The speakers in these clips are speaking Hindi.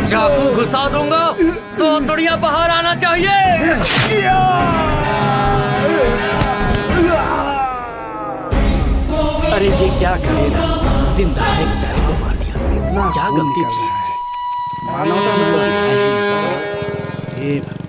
चाकू घुसा दूंगा तो तोड़िया बाहर आना चाहिए। अरे ये क्या करेगा, दिन दहाड़े बेचारे को मार दिया। इतना क्या गलती थी इसकी। हे भगवान, हे भगवान।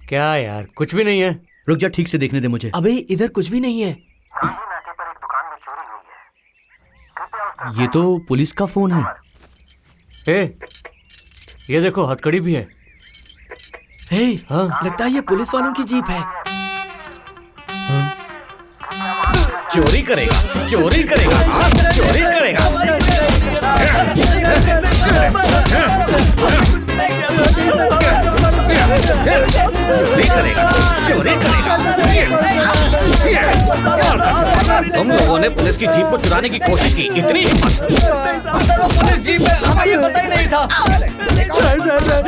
क्या यार, कुछ भी नहीं है। रुक जा, ठीक से देखने दे मुझे। अबे इधर कुछ भी नहीं है। ये तो पुलिस का फोन है। ये देखो हथकड़ी भी है। हे, हाँ? लगता है ये पुलिस वालों की जीप है। चोरी करेगा, चोरी करेगा, हाँ, चोरी करेगा। चोरी करेगा, चोरी करेगा। तुम लोगों ने पुलिस की जीप को चुराने की कोशिश की, इतनी हिम्मत। सर वो पुलिस जीप है, हमें ये पता ही नहीं था।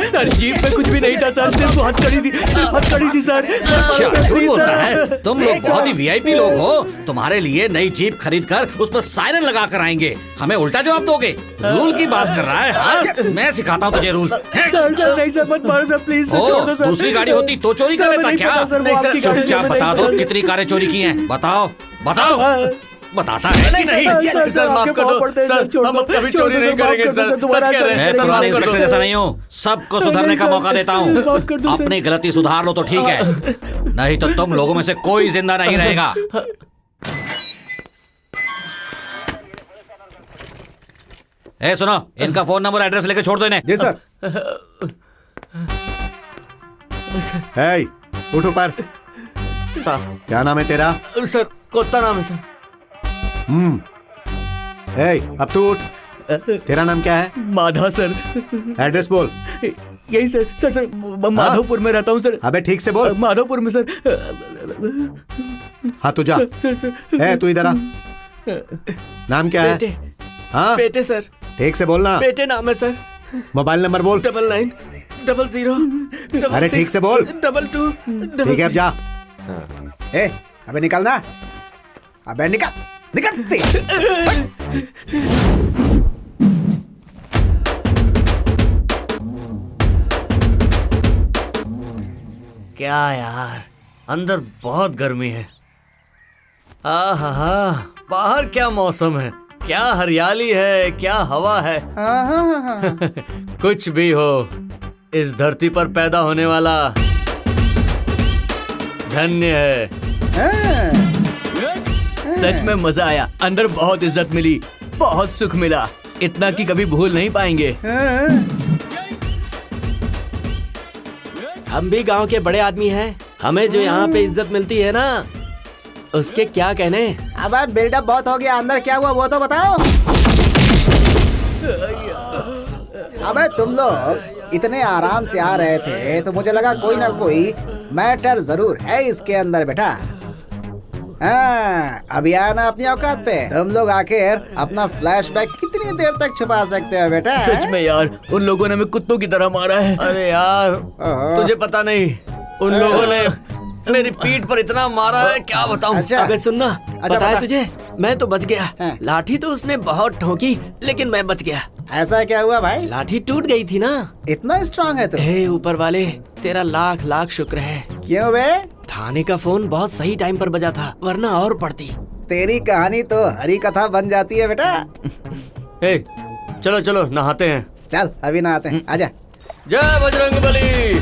सर जीप में कुछ भी नहीं था सर, सिर्फ हथकड़ी थी, सिर्फ हथकड़ी थी सर। अच्छा, झूठ बोलता है। तुम लोग बहुत ही वीआईपी लोग हो। तुम्हारे लिए नई जीप खरीद कर उस पर सायरन लगा कर आएंगे, हमें उल्टा जवाब दोगे। रूल की बात कर रहा है, हाँ? मैं सिखाता हूँ तुझे रूल। सर नहीं सर, मत मारो सर, प्लीज सर, छोड़ दो सर। दूसरी गाड़ी होती तो चोरी कर लेता क्या? चुपचाप बता दो कितनी कारें चोरी की हैं। बताओ बताओ। बताता है कि नहीं? सर माफ कर दो सर, हम कभी चोरी नहीं करेंगे सर, सच कह रहे हैं। मैं पुराने इंस्पेक्टर जैसा नहीं हूँ, सबको सुधरने का मौका देता हूँ। अपनी गलती सुधार लो तो ठीक है, नहीं तो तुम लोगों में से कोई जिंदा नहीं रहेगा। ए सुनो, इनका फोन नंबर एड्रेस लेके छोड़ दो इन्हें। जी सर। हे, उठ ऊपर। क्या नाम है तेरा? सर कोत्ता नाम है सर। हे, अब तू उठ। तेरा नाम क्या है? माधा सर। एड्रेस बोल। यही सर, सर माधवपुर में रहता हूँ सर। अबे ठीक से बोल। माधवपुर में सर। हाँ तू जा। हे, तू इधर आ। नाम क्या है? बेटे, हाँ बेटे सर, ठीक से बोलना। बेटे नाम है सर। मोबाइल नंबर बोल। 9900 अरे ठीक से बोल। 22 ठीक है अब जा। ए, अबे निकलना। अबे निकल, निकल। क्या यार, अंदर बहुत गर्मी है। आहा, बाहर क्या मौसम है, क्या हरियाली है, क्या हवा है। कुछ भी हो, इस धरती पर पैदा होने वाला धन्य है। सच में मजा आया, अंदर बहुत इज्जत मिली, बहुत सुख मिला, इतना कि कभी भूल नहीं पाएंगे। हम भी गांव के बड़े आदमी हैं, हमें जो यहाँ पे इज्जत मिलती है ना, उसके क्या कहने। अब बिल्डअप बहुत हो गया, अंदर क्या हुआ वो तो बताओ। अबे तुम लोग इतने आराम से आ रहे थे तो मुझे लगा कोई ना कोई मैटर जरूर है इसके अंदर बेटा। हाँ, अभी आया ना अपनी औकात पे। तुम लोग आखिर अपना फ्लैशबैक कितनी देर तक छुपा सकते हो बेटा? सच में यार, उन लोगों ने हमें कुत्तों की तरह मारा है। अरे यार, तुझे पता नहीं, उन लोगों ने मेरी पीठ पर इतना मारा है, क्या बताऊं। अच्छा। अबे सुनना, पता बता। है तुझे, मैं तो बच गया। हाँ। लाठी तो उसने बहुत ठोकी, लेकिन मैं बच गया। ऐसा क्या हुआ भाई? लाठी टूट गई थी ना। इतना स्ट्रांग है तू? हे ऊपर वाले, तेरा लाख लाख शुक्र है। क्यों बे? थाने का फोन बहुत सही टाइम पर बजा था, वरना और पड़ती। तेरी कहानी तो हरी कथा बन जाती है बेटा। ए, चलो चलो नहाते हैं। चल अभी नहाते हैं, आजा। जय बजरंगबली।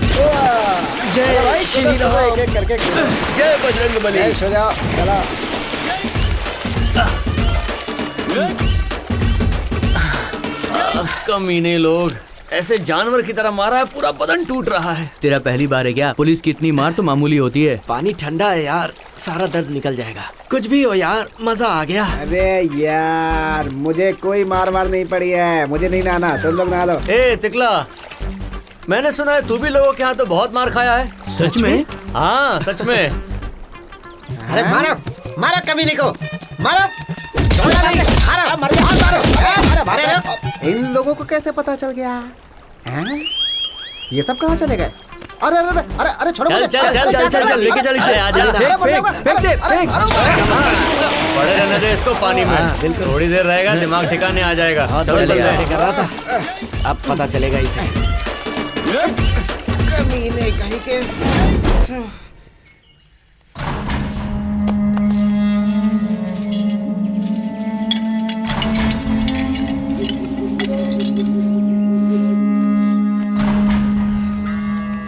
जय श्री राम। एक एक करके जय बजरंगबली। जय सो जाओ, चलो। कमीने लोग, ऐसे जानवर की तरह मारा है, पूरा बदन टूट रहा है। तेरा पहली बार है क्या? पुलिस की इतनी मार तो मामूली होती है। पानी ठंडा है यार, सारा दर्द निकल जाएगा। कुछ भी हो यार, मजा आ गया। अबे यार, मुझे कोई मार नहीं पड़ी है, मुझे नहीं नहाना, तुम लोग नहा लो। ए तिकला, मैंने सुना है तू भी लोगों के यहाँ तो बहुत मार खाया है। सच में? हाँ सच में। अरे मारो मारो कमीने को, मारो मारो मारो मारो। इन लोगों को कैसे पता चल गया? हैं? ये सब कहाँ चले गए? अरे अरे अरे अरे छोड़ो चल मुझे। चल चल चल चल चल लेके चल इसे, आजा। पड़े रहने दे इसको पानी में, थोड़ी देर रहेगा दिमाग ठिकाने आ जाएगा। चलो चल कर रहा था, अब पता चलेगा इसे। कमीने कहीं के।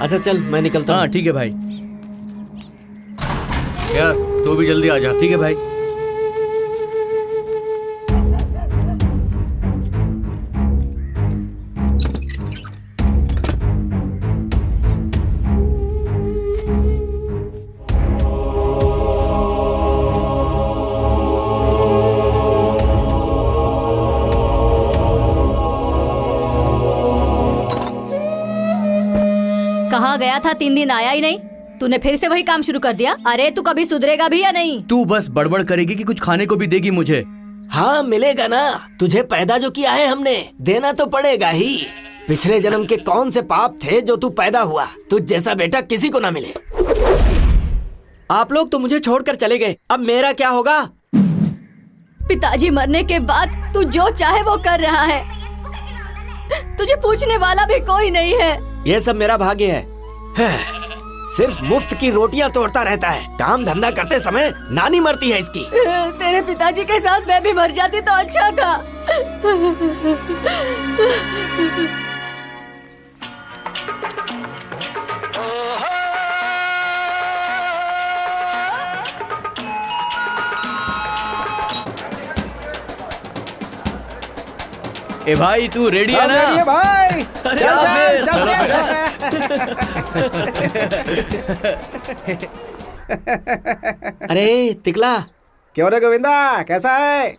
अच्छा चल, मैं निकलता हूँ। हाँ ठीक है भाई। यार तू भी जल्दी आ जा। ठीक है भाई। कहाँ गया था? 3 दिन आया ही नहीं। तूने फिर से वही काम शुरू कर दिया। अरे तू कभी सुधरेगा भी या नहीं? तू बस बड़बड़ करेगी कि कुछ खाने को भी देगी मुझे। हाँ मिलेगा ना, तुझे पैदा जो किया है हमने, देना तो पड़ेगा ही। पिछले जन्म के कौन से पाप थे जो तू पैदा हुआ? तुझ जैसा बेटा किसी को ना मिले। आप लोग तो मुझे छोड़कर चले गए, अब मेरा क्या होगा? पिताजी मरने के बाद तू जो चाहे वो कर रहा है, तुझे पूछने वाला भी कोई नहीं है। ये सब मेरा भाग्य है। सिर्फ मुफ्त की रोटियां तोड़ता रहता है। काम धंधा करते समय नानी मरती है इसकी। तेरे पिताजी के साथ मैं भी मर जाती तो अच्छा था। ए भाई तू रेडी है सब ना? ready है भाई। अरे चल फिर, चल चलो चल। अरे तिकला, क्यों रे गोविंदा, कैसा है?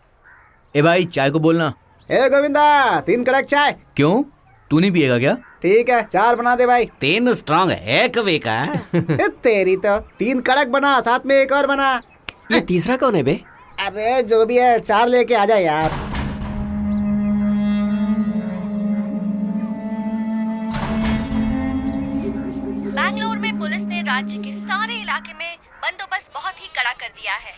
ए भाई चाय को बोलना। ए गोविंदा, 3 कड़क चाय। क्यों, तू नहीं पिएगा क्या? ठीक है, 4 बना दे भाई। 3 स्ट्रांग है, 1 वीक है। ए, तेरी तो 3 कड़क बना, साथ में 1 और बना। ये तीसरा कौन है बे? अरे जो भी है, 4 लेके आ जा यार। बैंगलोर में पुलिस ने राज्य के सारे इलाके में बंदोबस्त बहुत ही कड़ा कर दिया है।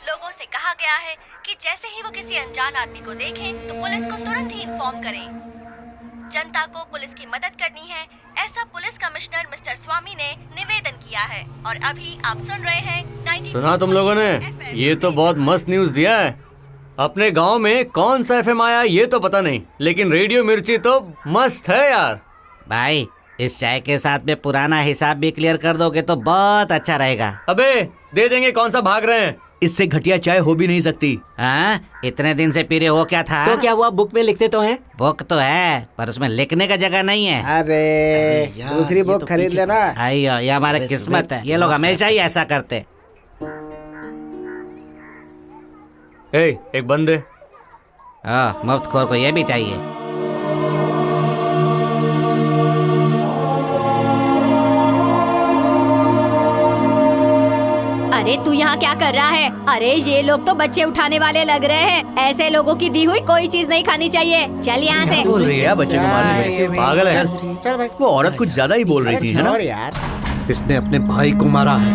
लोगों से कहा गया है कि जैसे ही वो किसी अनजान आदमी को देखें तो पुलिस को तुरंत ही इन्फॉर्म करें। जनता को पुलिस की मदद करनी है, ऐसा पुलिस कमिश्नर मिस्टर स्वामी ने निवेदन किया है। और अभी आप सुन रहे हैं 90। सुना तुम लोगों ने? ये तो बहुत मस्त न्यूज दिया है। अपने गांव में कौन सा एफएम आया ये तो पता नहीं, लेकिन रेडियो मिर्ची तो मस्त है यार। भाई इस चाय के साथ में पुराना हिसाब भी क्लियर कर दोगे तो बहुत अच्छा रहेगा। अबे दे देंगे, कौन सा भाग रहे हैं? इससे घटिया चाय हो भी नहीं सकती। हाँ, इतने दिन से पी रहे हो, क्या था? तो क्या हुआ, बुक में लिखते तो हैं? बुक तो है पर उसमें लिखने का जगह नहीं है। अरे यार, दूसरी ये बुक तो खरीद पीछे- लेना। आइयो, ये हमारी सुबह किस्मत सुबह है। ये लोग हमेशा ही ऐसा करते। एक बंदे। हाँ, मुफ्तखोर को ये भी चाहिए। अरे तू यहाँ क्या कर रहा है? अरे ये लोग तो बच्चे उठाने वाले लग रहे हैं। ऐसे लोगों की दी हुई कोई चीज नहीं खानी चाहिए। चल यहाँ से। बोल रही है बच्चे को मारने में? पागल है। चल भाई। वो औरत कुछ ज्यादा ही बोल रही अरे थी, है ना? छोड़ यार। इसने अपने भाई को मारा है।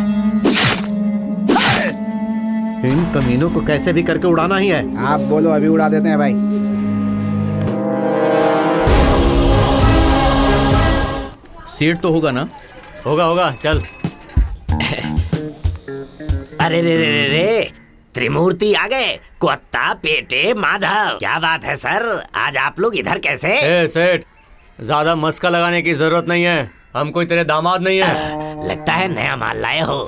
इन कमीनों को कैसे भी करके उड़ाना ही है। आप बोलो, अभी उड़ा देते हैं भाई। सेठ तो होगा ना? होगा होगा, चल। अरे रे रे रे रे, त्रिमूर्ति आ गए। कुत्ता पेटे माधव, क्या बात है सर, आज आप लोग इधर कैसे? ए सेठ, ज्यादा मस्का लगाने की जरूरत नहीं है, हम कोई तेरे दामाद नहीं है। लगता है नया माल लाए हो।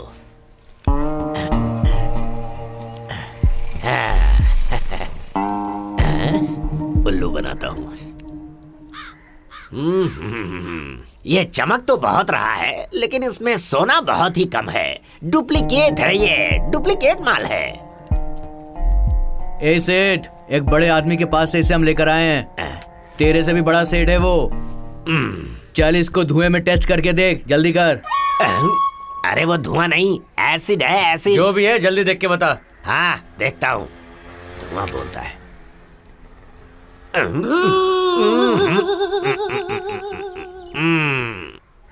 उल्लू बनाता हूँ। ये चमक तो बहुत रहा है, लेकिन इसमें सोना बहुत ही कम है। डुप्लीकेट है, ये डुप्लीकेट माल है। ए सेठ, एक बड़े आदमी के पास से इसे हम लेकर आए हैं। तेरे से भी बड़ा सेठ है वो। चल इसको धुएं में टेस्ट करके देख, जल्दी कर। अरे वो धुआं नहीं, एसिड है, एसिड। जो भी है जल्दी देख के बता। हाँ देखता हूँ। धुआं बोलता है।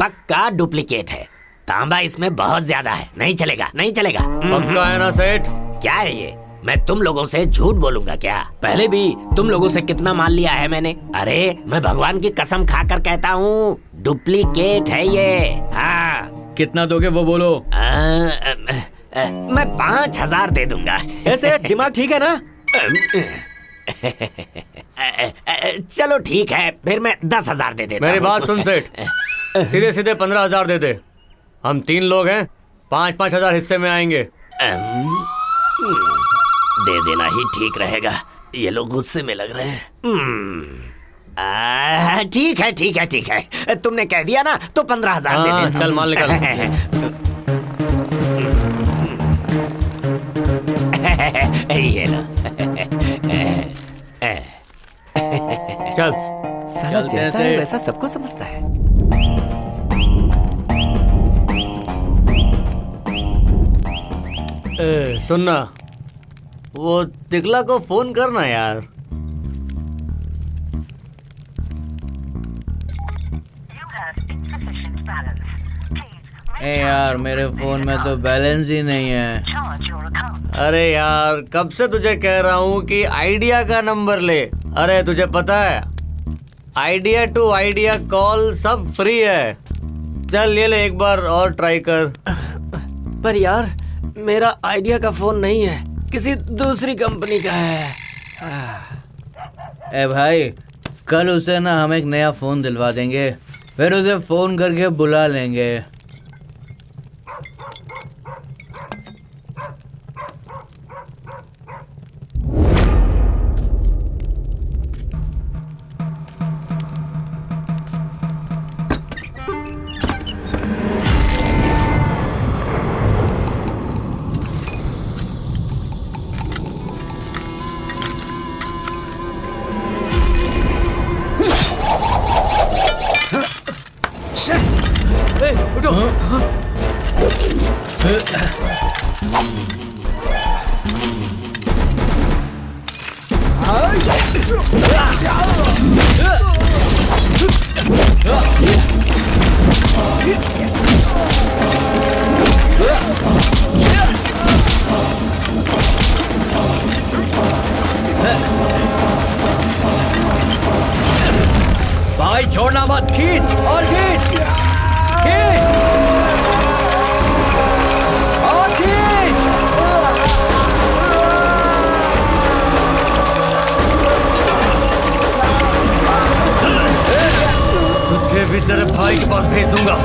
पक्का डुप्लीकेट है। तांबा इसमें बहुत ज्यादा है, नहीं चलेगा, नहीं चलेगा। पक्का है ना सेठ? क्या है ये? मैं तुम लोगों से झूठ बोलूंगा क्या? पहले भी तुम लोगों से कितना माल लिया है मैंने। अरे मैं भगवान की कसम खाकर कहता हूँ, डुप्लीकेट है ये। हाँ। कितना दोगे वो बोलो। मैं 5,000 दे दूंगा। ऐसे दिमाग ठीक है ना? चलो ठीक है, फिर मैं 10,000 दे देता मेरी हूँ। बात सुन सेठ, सीधे सीधे 15,000 दे दे। हम 3 लोग हैं, 5-5 हजार हिस्से में आएंगे। दे देना ही ठीक रहेगा। ये लोग गुस्से में लग रहे हैं। ठीक है, ठीक है, ठीक है। तुमने कह दिया ना, तो 15,000 दे देता हूँ। चल माल निकाल। ये लो। चल साला चलते हैं जैसा है सेठ। वैसा सबको समझता है। सुनना, वो तिकला को फोन करना यार। ए यार, मेरे फोन में तो बैलेंस ही नहीं है। अरे यार, कब से तुझे कह रहा हूँ कि आइडिया का नंबर ले। अरे तुझे पता है, आइडिया टू आइडिया कॉल सब फ्री है। चल ये ले, एक बार और ट्राई कर। पर यार मेरा आइडिया का फोन नहीं है, किसी दूसरी कंपनी का है। ए भाई, कल उसे ना हम एक नया फोन दिलवा देंगे, फिर उसे फोन करके बुला लेंगे। उठो। भाई छोड़ना मत, खींच और खींच, खींच और खींच। तुझे भी तेरे भाई के पास भेज दूंगा।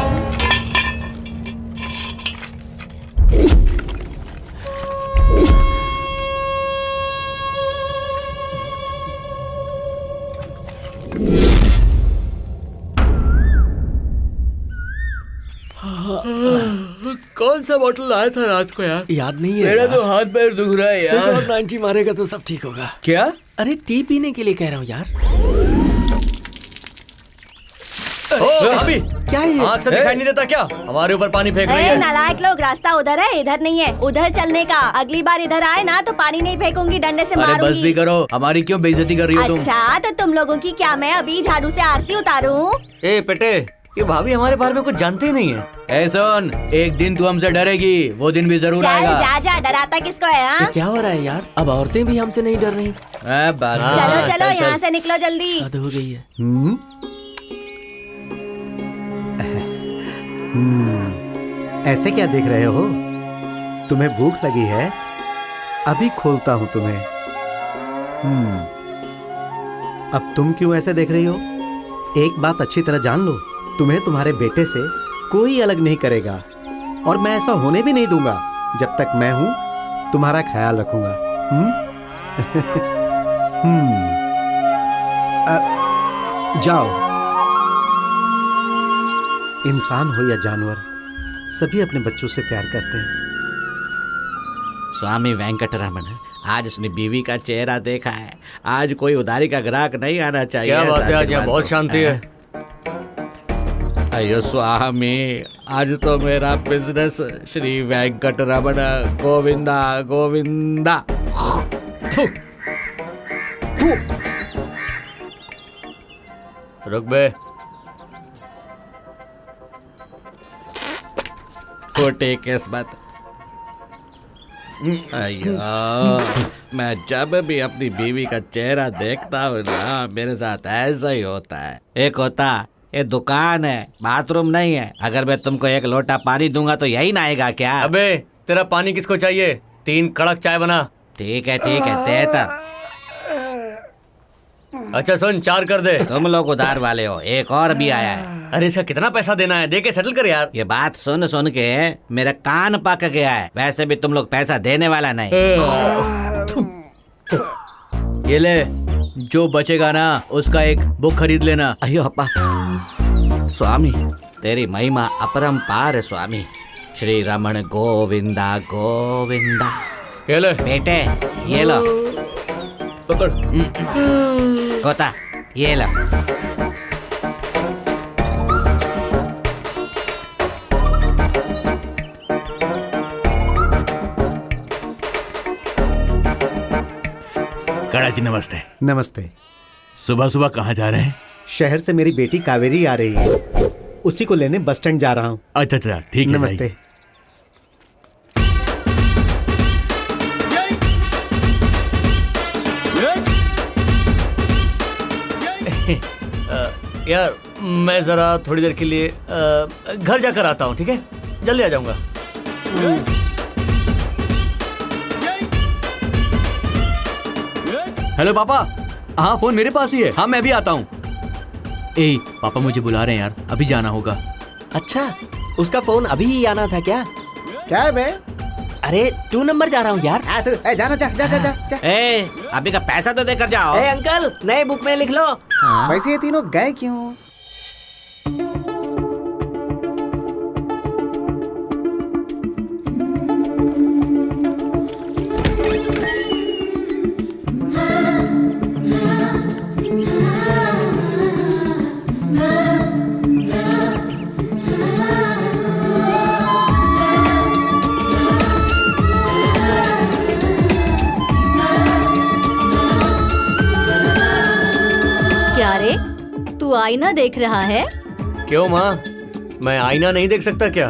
कौन सा बॉटल लाया था रात को यार? याद नहीं है मेरा यार। तो हाथ पैर दुख रहा है यार। 90 मारेगा तो सब ठीक होगा। क्या? अरे टी पीने के लिए कह रहा हूँ यार। ओ भाभी, क्या है ये? आँख से दिखाई नहीं देता क्या? हमारे ऊपर पानी फेंक रही ए, है। नालायक लोग, रास्ता उधर है, इधर नहीं है। उधर चलने का। अगली बार इधर आए ना तो पानी नहीं फेंकूंगी, डंडे से अरे बस भी मारूंगी। करो, हमारी क्यों बेइज्जती कर रही हो तुम? अच्छा, तो तुम लोगों की क्या मैं अभी झाड़ू से आरती उतारूं? ए पेटे, ये भाभी हमारे बारे में कुछ जानते ही नहीं है। ए सुन, एक दिन तू हमसे डरेगी, वो दिन भी जरूर चल आएगा। जा जा, डराता किसको है? हाँ? क्या हो रहा है यार? अब औरतें भी हमसे नहीं डर रही। बात हाँ। चलो चलो, चल, चल। यहाँ से निकलो जल्दी। हद हो गई है। ऐसे क्या देख रहे हो? तुम्हें भूख लगी है? अभी खोलता हूं तुम्हें। अब तुम क्यों ऐसे देख रही हो? एक बात अच्छी तरह जान लो, तुम्हें तुम्हारे बेटे से कोई अलग नहीं करेगा, और मैं ऐसा होने भी नहीं दूंगा। जब तक मैं हूं, तुम्हारा ख्याल रखूंगा। जाओ। इंसान हो या जानवर, सभी अपने बच्चों से प्यार करते हैं। स्वामी वेंकटरमण, आज उसने बीवी का चेहरा देखा है। आज कोई उधारी का ग्राहक नहीं आना चाहिए। क्या बात है, आज यहाँ आशीर्वाद बहुत दो। शांति है। अयो स्वामी, आज तो मेरा बिजनेस श्री वेंकटरमण गोविंदा गोविंदा। रुक बे। खोटे किस्मत। अयो, मैं जब भी अपनी बीवी का चेहरा देखता हूँ ना, मेरे साथ ऐसा ही होता है। एक होता, ये दुकान है, बाथरूम नहीं है। अगर मैं तुमको एक लोटा पानी दूंगा तो यही ना आएगा क्या? अबे तेरा पानी किसको चाहिए? 3 कड़क चाय बना। ठीक है देता। अच्छा सुन, 4 कर दे। तुम लोग उधार वाले हो, एक और भी आया है। अरे इसका कितना पैसा देना है? दे के सेटल कर यार। ये बात सुन सुन के मेरा कान पक गया है। वैसे भी तुम लोग पैसा देने वाला नहीं। ये ले, जो बचेगा ना उसका एक बुक खरीद लेना। अयो अप्पा, स्वामी तेरी महिमा अपरंपार है स्वामी। श्री रमण गोविंदा गोविंदा। ये ले, बेटे ये लो। पकड़। गोता ये लो। काड़ा जी नमस्ते। नमस्ते। सुबह सुबह कहाँ जा रहे हैं? शहर से मेरी बेटी कावेरी आ रही है, उसी को लेने बस स्टैंड जा रहा हूँ। अच्छा अच्छा ठीक है। नमस्ते। यार मैं जरा थोड़ी देर के लिए घर जाकर आता हूँ, ठीक है? जल्दी आ जाऊंगा। हेलो पापा। हाँ फोन मेरे पास ही है। हाँ मैं भी आता हूँ। ए पापा मुझे बुला रहे हैं यार, अभी जाना होगा। अच्छा, उसका फोन अभी ही आना था क्या? क्या है बे? अरे 2 नंबर जा रहा हूँ यार। जाना, जा जा जा जा, जा। ए, अभी का पैसा तो देकर जाओ। ए अंकल, नए बुक में लिख लो। वैसे ये तीनों गए क्यों? क्या रे, तू आईना देख रहा है? क्यों माँ, मैं आईना नहीं देख सकता क्या?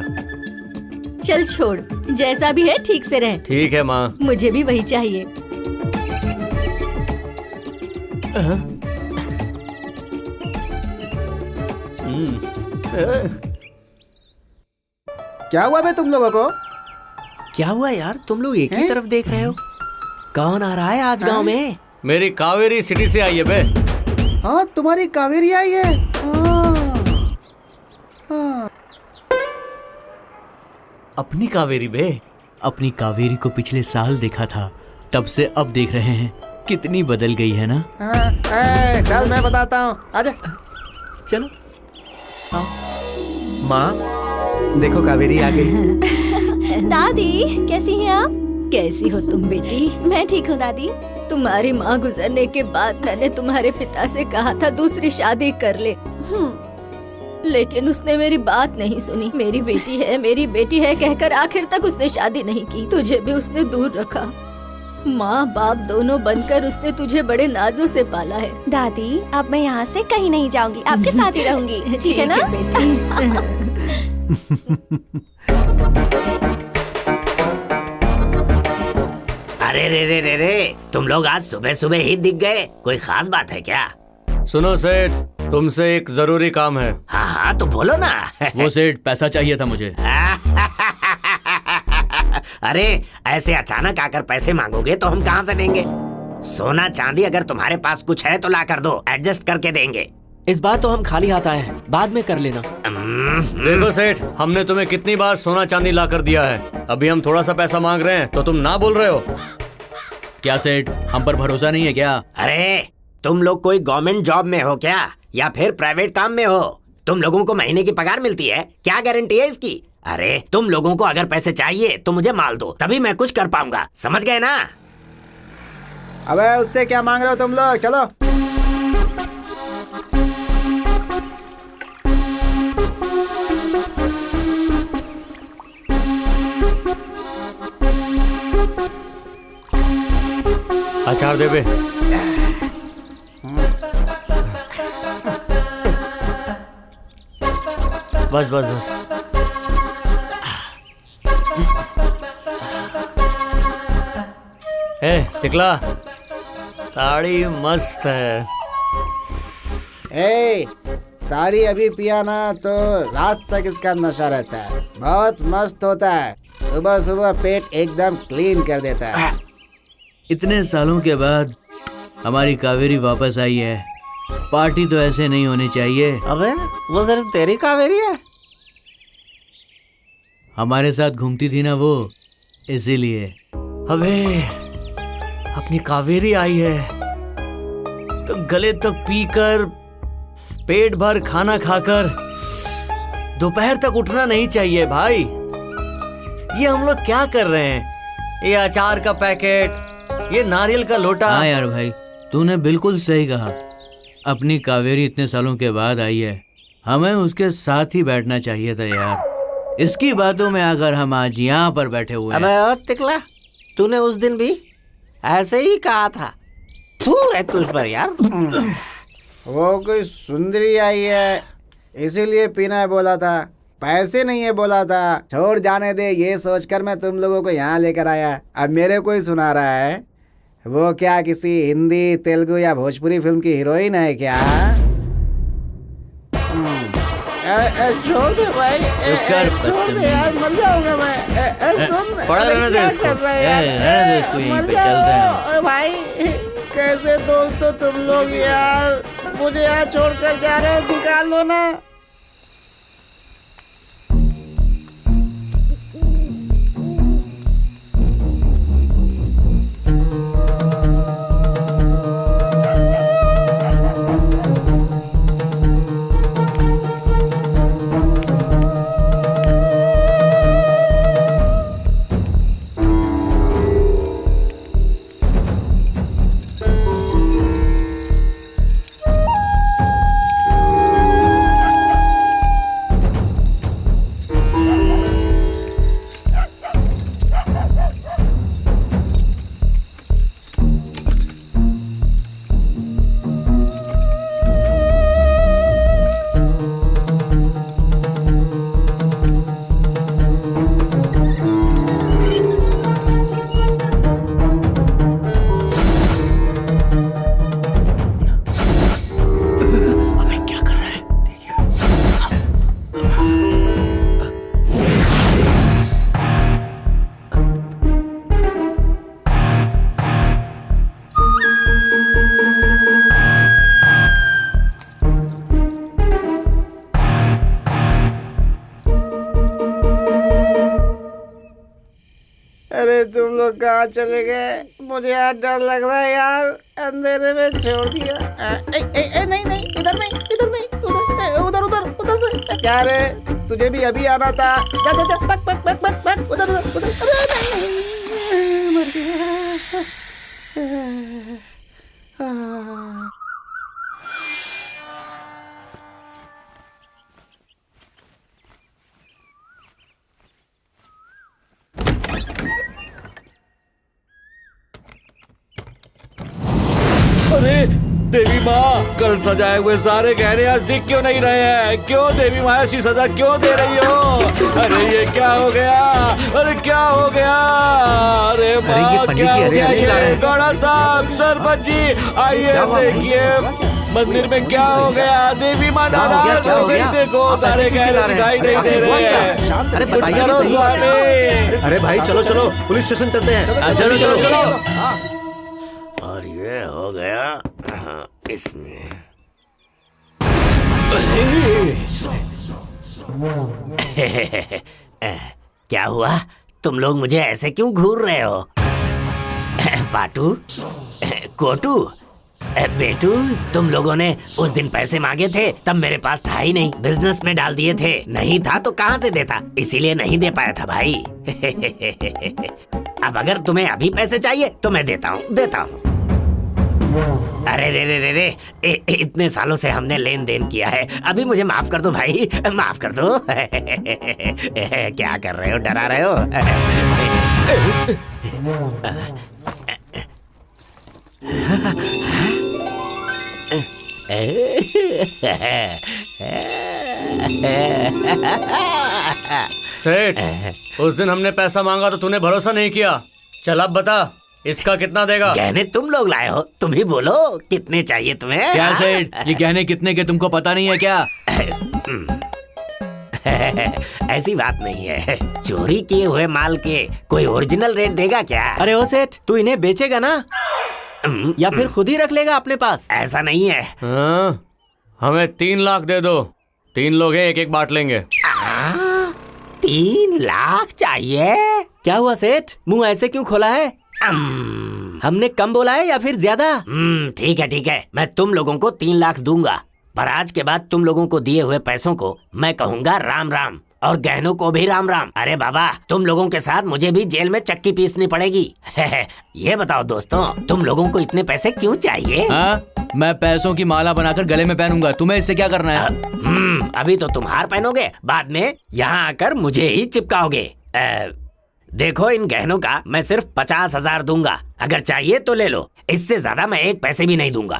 चल छोड़, जैसा भी है ठीक से रह। ठीक है माँ। मुझे भी वही चाहिए। क्या हुआ बे तुम लोगों को? क्या हुआ यार, तुम लोग एक ही तरफ देख रहे हो? कौन आ रहा है आज गांव में? मेरी कावेरी सिटी से आई है बे। हाँ तुम्हारी कावेरी आई है। हाँ। अपनी कावेरी बे? अपनी कावेरी को पिछले साल देखा था, तब से अब देख रहे हैं। कितनी बदल गई है ना। चल मैं बताता हूँ, आजा। चलो। माँ देखो कावेरी आ गई। दादी कैसी हैं आप? कैसी हो तुम बेटी? मैं ठीक हूँ दादी। तुम्हारी माँ गुजरने के बाद मैंने तुम्हारे पिता से कहा था दूसरी शादी कर ले, लेकिन उसने मेरी बात नहीं सुनी। मेरी बेटी है कहकर आखिर तक उसने शादी नहीं की। तुझे भी उसने दूर रखा। माँ बाप दोनों बनकर उसने तुझे बड़े नाजों से पाला है। दादी अब मैं यहाँ से कहीं नहीं जाऊंगी, आपके साथ ही रहूंगी। ठीक है ना बेटी? अरे रे, तुम लोग आज सुबह सुबह ही दिख गए, कोई खास बात है क्या? सुनो सेठ, तुमसे एक जरूरी काम है। हाँ हाँ तो बोलो ना। वो सेठ पैसा चाहिए था मुझे। अरे ऐसे अचानक आकर पैसे मांगोगे तो हम कहाँ से देंगे? सोना चांदी अगर तुम्हारे पास कुछ है तो ला कर दो, एडजस्ट करके देंगे। इस बार तो हम खाली हाथ आए हैं, बाद में कर लेना। देखो सेठ, हमने तुम्हें कितनी बार सोना चांदी ला कर दिया है, अभी हम थोड़ा सा पैसा मांग रहे हैं तो तुम ना बोल रहे हो। क्या सेठ, हम पर भरोसा नहीं है क्या? अरे तुम लोग कोई गवर्नमेंट जॉब में हो क्या, या फिर प्राइवेट काम में हो? तुम लोगों को महीने की पगार मिलती है, क्या गारंटी है इसकी? अरे तुम लोगों को अगर पैसे चाहिए तो मुझे माल दो, तभी मैं कुछ कर पाऊंगा, समझ गए ना? अबे उससे क्या मांग रहे हो तुम लोग? चलो। अचार दे बे। बस बस बस। टिकला, ताड़ी मस्त है। ताड़ी अभी पिया ना तो रात तक इसका नशा रहता है, बहुत मस्त होता है। सुबह सुबह पेट एकदम क्लीन कर देता है। इतने सालों के बाद हमारी कावेरी वापस आई है, पार्टी तो ऐसे नहीं होनी चाहिए। अबे वो सिर्फ तेरी कावेरी है? हमारे साथ घूमती थी ना वो, इसीलिए। अबे अपनी कावेरी आई है तो गले तक पीकर, पेट भर खाना खाकर दोपहर तक उठना नहीं चाहिए भाई। ये हम लोग क्या कर रहे हैं? ये अचार का पैकेट, ये नारियल का लोटा। हाँ यार भाई, तूने बिल्कुल सही कहा। अपनी कावेरी इतने सालों के बाद आई है, हमें उसके साथ ही बैठना चाहिए था यार। इसकी बातों में अगर हम आज यहाँ पर बैठे हुए हैं। अबे और टिकला, तूने उस दिन भी ऐसे ही कहा था। तू है तुझ पर यार। वो कोई सुंदरी आई है इसीलिए पीना बोला था, पैसे नहीं है बोला था। छोड़ जाने दे, ये सोचकर मैं तुम लोगों को यहाँ लेकर आया। अब मेरे को ही सुना रहा है। वो क्या किसी हिंदी, तेलुगु या भोजपुरी फिल्म की हीरोइन है क्या? छोड़ दे भाई, छोड़ दे यार, मर जाऊंगा मैं। सुन, पड़ा रहने दे इसको। कर रहा है यार, रहने दे इसको, यहीं पे चलते हैं। भाई कैसे दोस्त हो तुम लोग यार, मुझे यहाँ छोड़कर जा रहे हो, निकाल लो ना। अरे तुम लोग कहाँ चले गए? मुझे यार डर लग रहा है यार, अंधेरे में छोड़ दिया। नहीं नहीं, इधर नहीं, इधर नहीं, उधर उधर उधर उधर से। क्या रे, तुझे भी अभी आना था? जा जा जा, पक पक पक पक पक, उधर उधर उधर। अरे नहीं, मर गया। अरे देवी माँ, कल सजाए हुए सारे गहने आज दिख क्यों नहीं रहे हैं? क्यों देवी माँ ऐसी सजा क्यों दे रही हो? अरे ये क्या हो गया? अरे क्या हो गया? अरे माँ क्या हो गया? गौड़ा साहब, सरपंच जी आइए देखिए मंदिर में क्या हो गया। देवी माँ नाराज हो गई, देखो सारे गहने दिखाई नहीं दे रहे हैं। अरे बताइए करो तो सही। स्वामी। अरे भाई चलो चलो, पुलिस स्टेशन चलते हैं। चलो चलो चलो। और ये हो गया इसमें। क्या हुआ? तुम लोग मुझे ऐसे क्यों घूर रहे हो? पाटू, कोटू, बेटू, तुम लोगों ने उस दिन पैसे मांगे थे तब मेरे पास था ही नहीं, बिजनेस में डाल दिए थे, नहीं था तो कहाँ से देता, इसीलिए नहीं दे पाया था भाई। अब अगर तुम्हें अभी पैसे चाहिए तो मैं देता हूँ। अरे रे, इतने सालों से हमने लेन देन किया है, अभी मुझे माफ कर दो भाई, माफ कर दो। क्या कर रहे हो, डरा रहे हो? सेठ, उस दिन हमने पैसा मांगा तो तूने भरोसा नहीं किया। चल अब बता, इसका कितना देगा? गहने तुम लोग लाए हो, तुम ही बोलो कितने चाहिए तुम्हें? क्या सेठ, ये गहने कितने के तुमको पता नहीं है क्या? ऐसी बात नहीं है, चोरी किए हुए माल के कोई ओरिजिनल रेट देगा क्या? अरे ओ सेठ, तू इन्हें बेचेगा ना या फिर खुद ही रख लेगा अपने पास? ऐसा नहीं है। हाँ, हमें 3 लाख दे दो, 3 लोग हैं, 1-1 बांट लेंगे। 3 लाख चाहिए? क्या हुआ सेठ, मुंह ऐसे क्यों खोला है? हमने कम बोला है या फिर ज्यादा? ठीक है, मैं तुम लोगों को 3 लाख दूंगा, पर आज के बाद तुम लोगों को दिए हुए पैसों को मैं कहूँगा राम राम, और गहनों को भी राम राम। अरे बाबा, तुम लोगों के साथ मुझे भी जेल में चक्की पीसनी पड़ेगी। ये बताओ दोस्तों, तुम लोगों को इतने पैसे क्यों चाहिए? मैं पैसों की माला बनाकर गले में पहनूंगा, तुम्हें इससे क्या करना है? अभी तो तुम हार पहनोगे, बाद में यहाँ आकर मुझे ही चिपकाओगे। देखो, इन गहनों का मैं सिर्फ 50,000 दूंगा, अगर चाहिए तो ले लो, इससे ज्यादा मैं 1 पैसे भी नहीं दूंगा।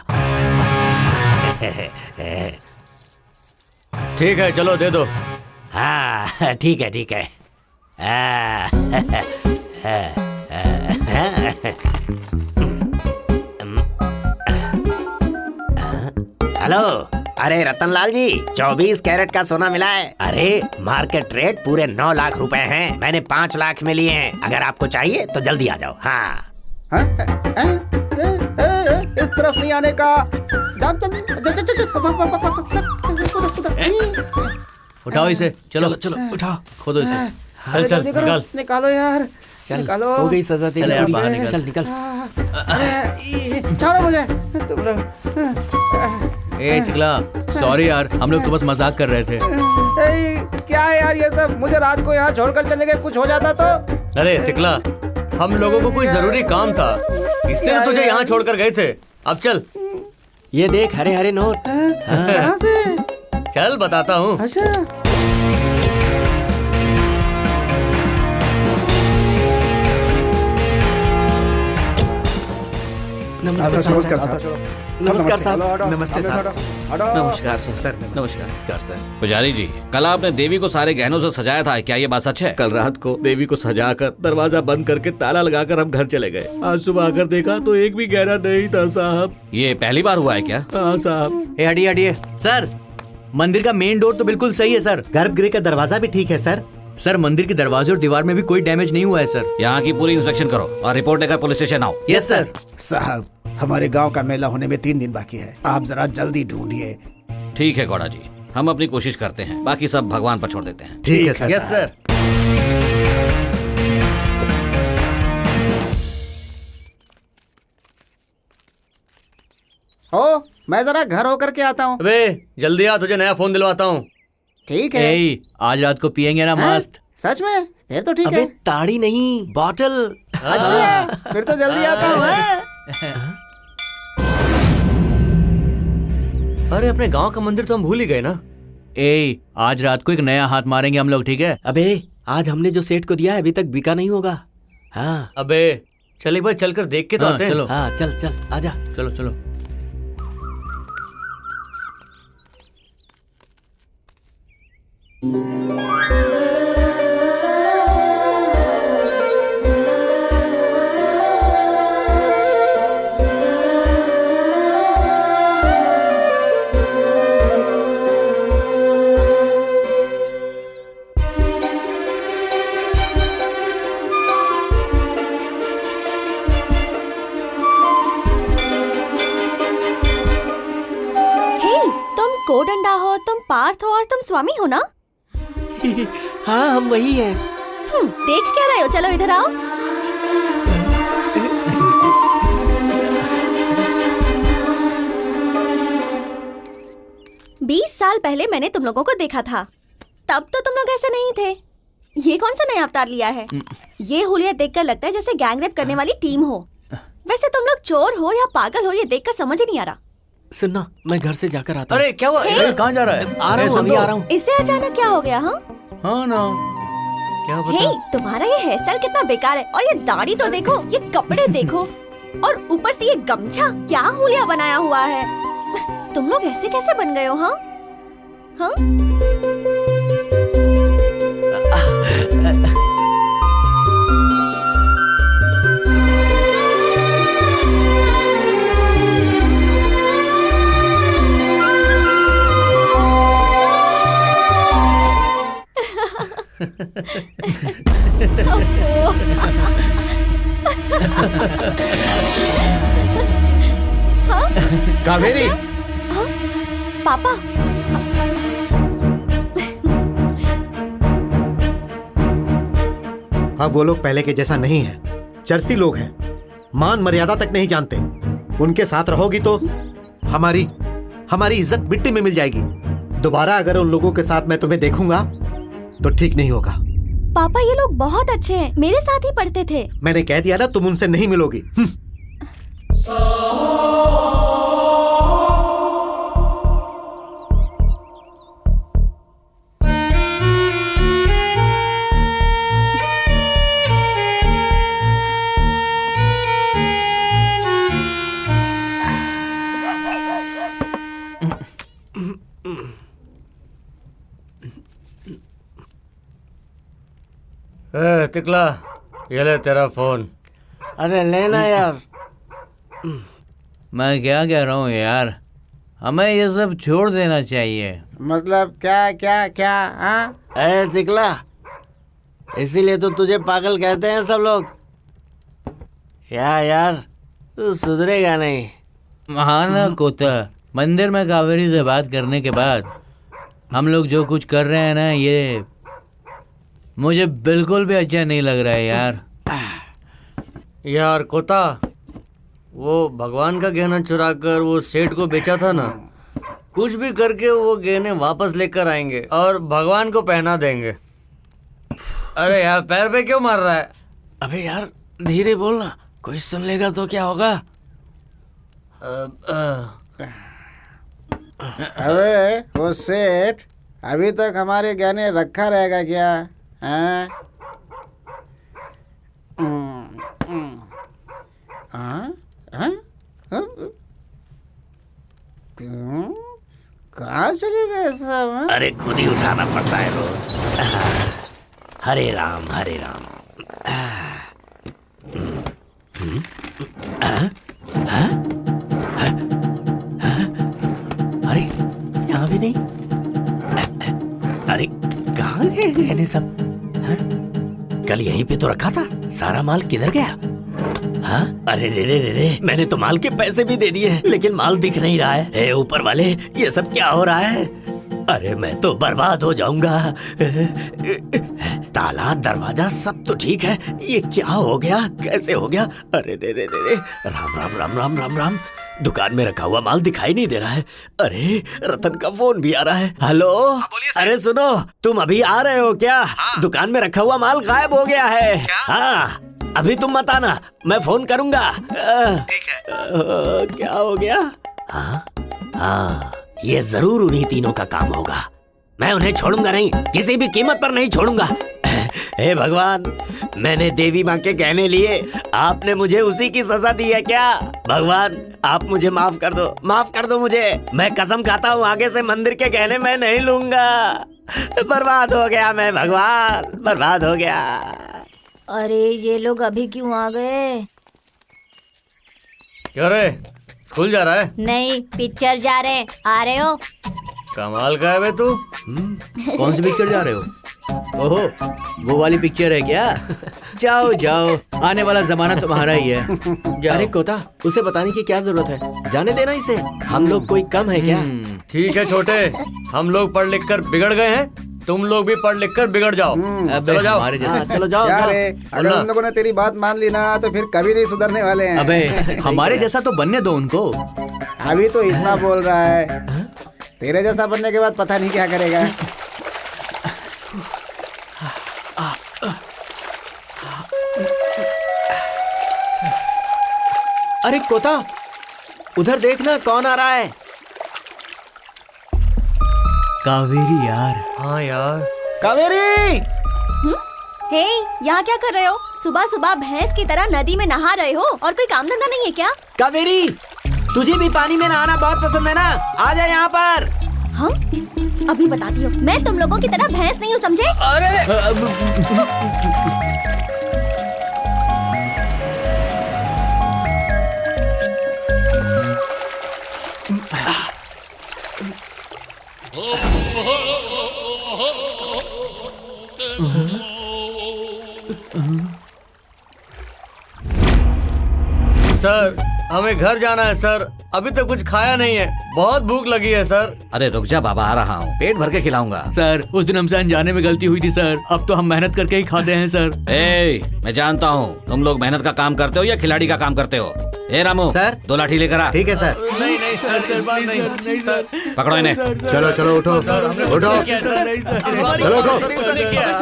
ठीक है, चलो दे दो। हाँ ठीक है। हेलो, अरे रतनलाल जी, 24 कैरेट का सोना मिला है। अरे मार्केट रेट पूरे 9 लाख रुपए हैं, मैंने 5 लाख में लिए हैं, अगर आपको चाहिए तो जल्दी आ जाओ। हाँ इस तरफ नहीं आने का। उठाओ इसे, चलो उठाओ, खोदो इसे। चल निकालो यार, निकालो। हो गई सजा, चल यार, बाहर निकल। चल निकल। अरे छोड़ो मुझे, तुम लोग। ए टिकला, सॉरी यार, हम लोग तो बस मजाक कर रहे थे। क्या है यार ये सब, मुझे रात को यहाँ छोड़कर चले गए, कुछ हो जाता तो? अरे टिकला, हम लोगों को कोई जरूरी काम था, इसलिए तो तुझे यहाँ छोड़कर गए थे। अब चल। ये देख, हरे हरे नोट। कहाँ से? चल बताता हूँ। अच्छा, नमस्कार साहब। नमस्ते साहब। नमस्कार सर। नमस्कार सर। पुजारी जी, कल आपने देवी को सारे गहनों से सजाया था, क्या ये बात सच है? कल रात को देवी को सजाकर दरवाजा बंद करके ताला लगाकर हम घर चले गए। आज सुबह आकर देखा तो एक भी गहना नहीं था साहब। ये पहली बार हुआ है क्या? हाँ साहब। हटिए सर, मंदिर का मेन डोर तो बिल्कुल सही है सर। गर्भगृह का दरवाजा भी ठीक है सर। सर, मंदिर के दरवाजे और दीवार में भी कोई डैमेज नहीं हुआ है सर। यहाँ की पूरी इंस्पेक्शन करो और रिपोर्ट लेकर पुलिस स्टेशन आओ। Yes sir. साहब, हमारे गांव का मेला होने में 3 दिन बाकी है, आप जरा जल्दी ढूंढिए। ठीक है गौड़ा जी, हम अपनी कोशिश करते हैं, बाकी सब भगवान पर छोड़ देते हैं। ठीक है सर। Yes sir. हो, मैं जरा घर होकर के आता हूँ। अबे जल्दी आ, तुझे नया फोन दिलवाता हूँ। ठीक है। ए, आज रात को पियेंगे ना हाँ? मस्त। सच में? फिर तो ठीक अबे है। ताड़ी नहीं, बॉटल। अच्छा, फिर तो जल्दी आता हूँ। अरे अपने गांव का मंदिर तो हम भूल ही गए ना। ए, आज रात को एक नया हाथ मारेंगे हम लोग, ठीक है? अबे आज हमने जो सेठ को दिया है अभी तक बिका नहीं होगा। हाँ अबे चल एक बार चलकर देख के तो हाँ, आते हैं। चलो। हाँ, चल आजा। चलो। तुम कोडंडा हो, तुम पार्थ हो और तुम स्वामी हो ना? हाँ हम वही हैं। देख क्या रहे हो, चलो इधर आओ। 20 साल पहले मैंने तुम लोगों को देखा था, तब तो तुम लोग ऐसे नहीं थे। ये कौन सा नया अवतार लिया है? ये हुलिया देखकर लगता है जैसे गैंगरेप करने वाली टीम हो। वैसे तुम लोग चोर हो या पागल हो ये देखकर समझ ही नहीं आ रहा। सुनना, मैं घर से जाकर आता हूँ। अरे क्या हुआ? कहाँ जा रहा है? आ रहा हूँ, अभी आ रहा हूँ। इससे अचानक क्या हो गया? हाँ ना, क्या हे, बता? तुम्हारा ये हेयर स्टाइल कितना बेकार है, और ये दाढ़ी तो देखो, ये कपड़े देखो, और ऊपर से ये गमछा, क्या हुलिया बनाया हुआ है। तुम लोग ऐसे कैसे बन गए हो? हाँ हाँ। कावेरी, पापा, अब वो लोग पहले के जैसा नहीं है। चर्सी लोग हैं, मान मर्यादा तक नहीं जानते। उनके साथ रहोगी तो हमारी इज्जत मिट्टी में मिल जाएगी। दोबारा अगर उन लोगों के साथ मैं तुम्हें देखूंगा तो ठीक नहीं होगा। पापा ये लोग बहुत अच्छे हैं, मेरे साथ ही पढ़ते थे। मैंने कह दिया ना, तुम उनसे नहीं मिलोगी। तिकला, ये ले तेरा फोन। अरे लेना यार। मैं क्या कह रहा हूँ यार, हमें ये सब छोड़ देना चाहिए। मतलब क्या क्या क्या? हाँ, अरे तिकला, इसीलिए तो तुझे पागल कहते हैं सब लोग। क्या यार, तू सुधरेगा नहीं। हाँ ना कोता, मंदिर में कावेरी से बात करने के बाद हम लोग जो कुछ कर रहे हैं ना, ये मुझे बिल्कुल भी अच्छा नहीं लग रहा है यार। यार कोता, वो भगवान का गहना चुरा कर वो सेठ को बेचा था ना, कुछ भी करके वो गहने वापस लेकर आएंगे और भगवान को पहना देंगे। अरे यार, पैर पे क्यों मार रहा है? अबे यार धीरे बोलना, कोई सुन लेगा तो क्या होगा। अबे वो सेठ अभी तक हमारे गहने रखा रहेगा क्या? हाँ? हाँ? हाँ? क्यों? कहाँ चले गए सब? हाँ? अरे खुद ही उठाना पड़ता है रोज। हरे राम हरे राम। अरे यहाँ भी नहीं। अरे कहाँ गए गहने सब? हाँ? कल यहीं पे तो रखा था, सारा माल किधर गया? हाँ? अरे रे, मैंने तो माल के पैसे भी दे दिए हैं, लेकिन माल दिख नहीं रहा है। हे ऊपर वाले, ये सब क्या हो रहा है? अरे मैं तो बर्बाद हो जाऊंगा। ताला दरवाजा सब तो ठीक है, ये क्या हो गया, कैसे हो गया? अरे रे, राम राम राम राम राम राम। दुकान में रखा हुआ माल दिखाई नहीं दे रहा है। अरे रतन का फोन भी आ रहा है। हेलो, अरे सुनो, तुम अभी आ रहे हो क्या? दुकान में रखा हुआ माल गायब हो गया है। हाँ, अभी तुम मत आना, मैं फोन करूंगा। ठीक है। क्या हो गया? हाँ, ये जरूर उन्हीं तीनों का काम होगा। मैं उन्हें छोड़ूंगा नहीं, किसी भी कीमत पर नहीं छोड़ूंगा। हे भगवान, मैंने देवी माँ के गहने लिए, आपने मुझे उसी की सजा दी है क्या? भगवान आप मुझे माफ कर दो मुझे। मैं कसम खाता हूँ आगे से मंदिर के गहने मैं नहीं लूंगा। बर्बाद हो गया मैं, भगवान बर्बाद हो गया। अरे ये लोग अभी क्यों आ गए? क्यों रे, स्कूल जा रहा है? नहीं, पिक्चर जा रहे हैं। आ रहे हो? कमाल का है बे तू। कौन सी पिक्चर जा रहे हो? ओहो, वो वाली पिक्चर है क्या? जाओ जाओ, आने वाला जमाना तुम्हारा ही है। जाओ। अरे कोता, उसे बताने की क्या जरूरत है, जाने देना इसे। हम लोग कोई कम है क्या? ठीक है छोटे, हम लोग पढ़ लिख कर बिगड़ गए हैं, तुम लोग भी पढ़ लिख कर बिगड़ जाओ। अबे चलो जाओ। हमारे जैसा। चलो जाओ। यार अगर उन लोगों ने तेरी बात मान ली ना तो फिर कभी नहीं सुधरने वाले हैं। अबे हमारे जैसा तो बनने दो उनको। अभी तो इतना बोल रहा है, तेरे जैसा बनने के बाद पता नहीं क्या करेगा। अरे कोता, उधर देखना कौन आ रहा है। कावेरी यार। हाँ यार। कावेरी, हे, यहाँ क्या कर रहे हो? सुबह सुबह भैंस की तरह नदी में नहा रहे हो और कोई काम धंधा नहीं है क्या? कावेरी, तुझे भी पानी में नहाना बहुत पसंद है ना? आ जा यहाँ पर। हाँ, अभी बताती हूँ। मैं तुम लोगों की तरह भैंस नहीं हूँ, समझे? सर, हमें घर जाना है सर। अभी तक कुछ खाया नहीं है, बहुत भूख लगी है सर। अरे रुक जा बाबा, आ रहा हूँ, पेट भर के खिलाऊंगा। सर, उस दिन हमसे अनजाने में गलती हुई थी सर। अब तो हम मेहनत करके ही खाते हैं सर। मैं जानता हूँ तुम लोग मेहनत का काम करते हो या खिलाड़ी का काम करते हो। रामू सर, 2 लाठी लेकर आ। ठीक है सर। नहीं नहीं सर, इस बार नहीं सर। पकड़ो इन्हें। चलो चलो उठो उठो, चलो उठो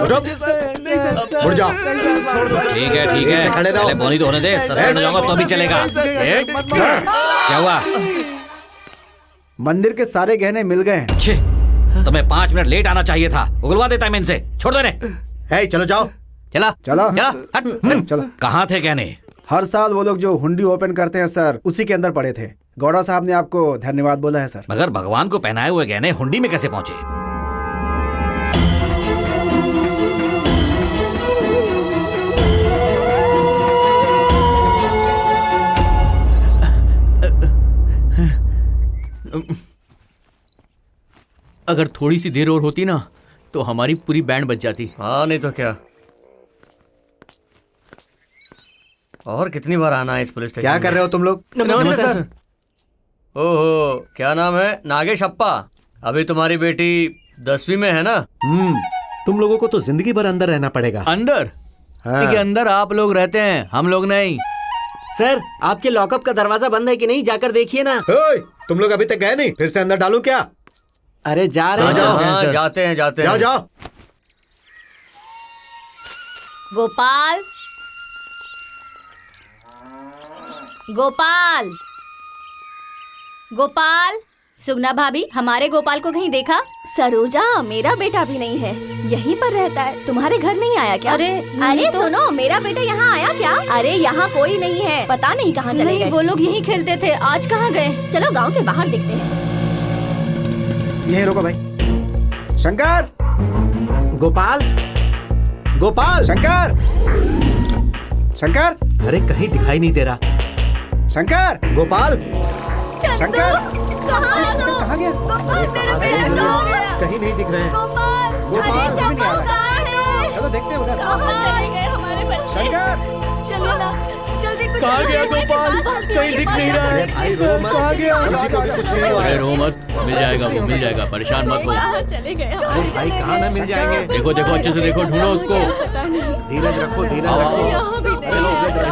उठो, उठ जाओ। ठीक है ठीक है, खड़े रहो। पहले बोनी तो होने दे, सस्पेंड हो जाऊंगा तो भी चलेगा। क्या हुआ? मंदिर के सारे गहने मिल गए हैं। छे, तुम्हें 5 मिनट लेट आना चाहिए था। उगलवा देता है मैं इनसे। छोड़ दे ने। चलो जाओ। चला चलो चला, हट। चलो। कहाँ थे गहने? हर साल वो लोग जो हुंडी ओपन करते हैं सर, उसी के अंदर पड़े थे। गौड़ा साहब ने आपको धन्यवाद बोला है सर। मगर भगवान को पहनाए हुए गहने हुंडी में कैसे पहुंचे? अगर थोड़ी सी देर और होती ना तो हमारी पूरी बैंड बच जाती। हाँ नहीं तो क्या। और कितनी बार आना है इस पुलिस स्टेशन? क्या कर रहे हो तुम लोग? नमस्ते सर। ओहो, क्या नाम है? नागेश अप्पा। अभी तुम्हारी बेटी 10वीं में है ना? तुम लोगों को तो जिंदगी भर अंदर रहना पड़ेगा। अंदर? हाँ। के अंदर आप लोग रहते हैं, हम लोग नहीं। सर, आपके लॉकअप का दरवाजा बंद है कि नहीं, जाकर देखिए ना। तुम लोग अभी तक गए नहीं, फिर से अंदर डालूं क्या? अरे जा रहे हैं। हाँ, जाते हैं जाओ जाओ। गोपाल, गोपाल, गोपाल। सुगना भाभी, हमारे गोपाल को कहीं देखा? सरोजा, मेरा बेटा भी नहीं है, यहीं पर रहता है। तुम्हारे घर नहीं आया क्या? अरे तो... सुनो, मेरा बेटा यहाँ आया क्या? अरे यहाँ कोई नहीं है, पता नहीं कहाँ चले गए। वो लोग यहीं खेलते थे, आज कहाँ गए? चलो गांव के बाहर देखते हैं। यहीं रुको भाई। शंकर, गोपाल, गोपाल, शंकर, शंकर, अरे कहीं दिखाई नहीं दे रहा। शंकर, गोपाल, शंकर, कहाँ गया? कहीं नहीं दिख रहे हैं। गोपाल, चलो देखते हैं उधर। शंकर, कहाँ गया गोपाल? कहीं दिख नहीं रहा है। भाई रो मत, किसी को भी कुछ नहीं हुआ अरे है। रो मत, मिल जाएगा वो, मिल जाएगा, परेशान मत हो। अरे भाई कहाँ ना मिल जाएंगे। देखो देखो, अच्छे से देखो, ढूंढो उसको। धीरज रखो, धीरज रखो।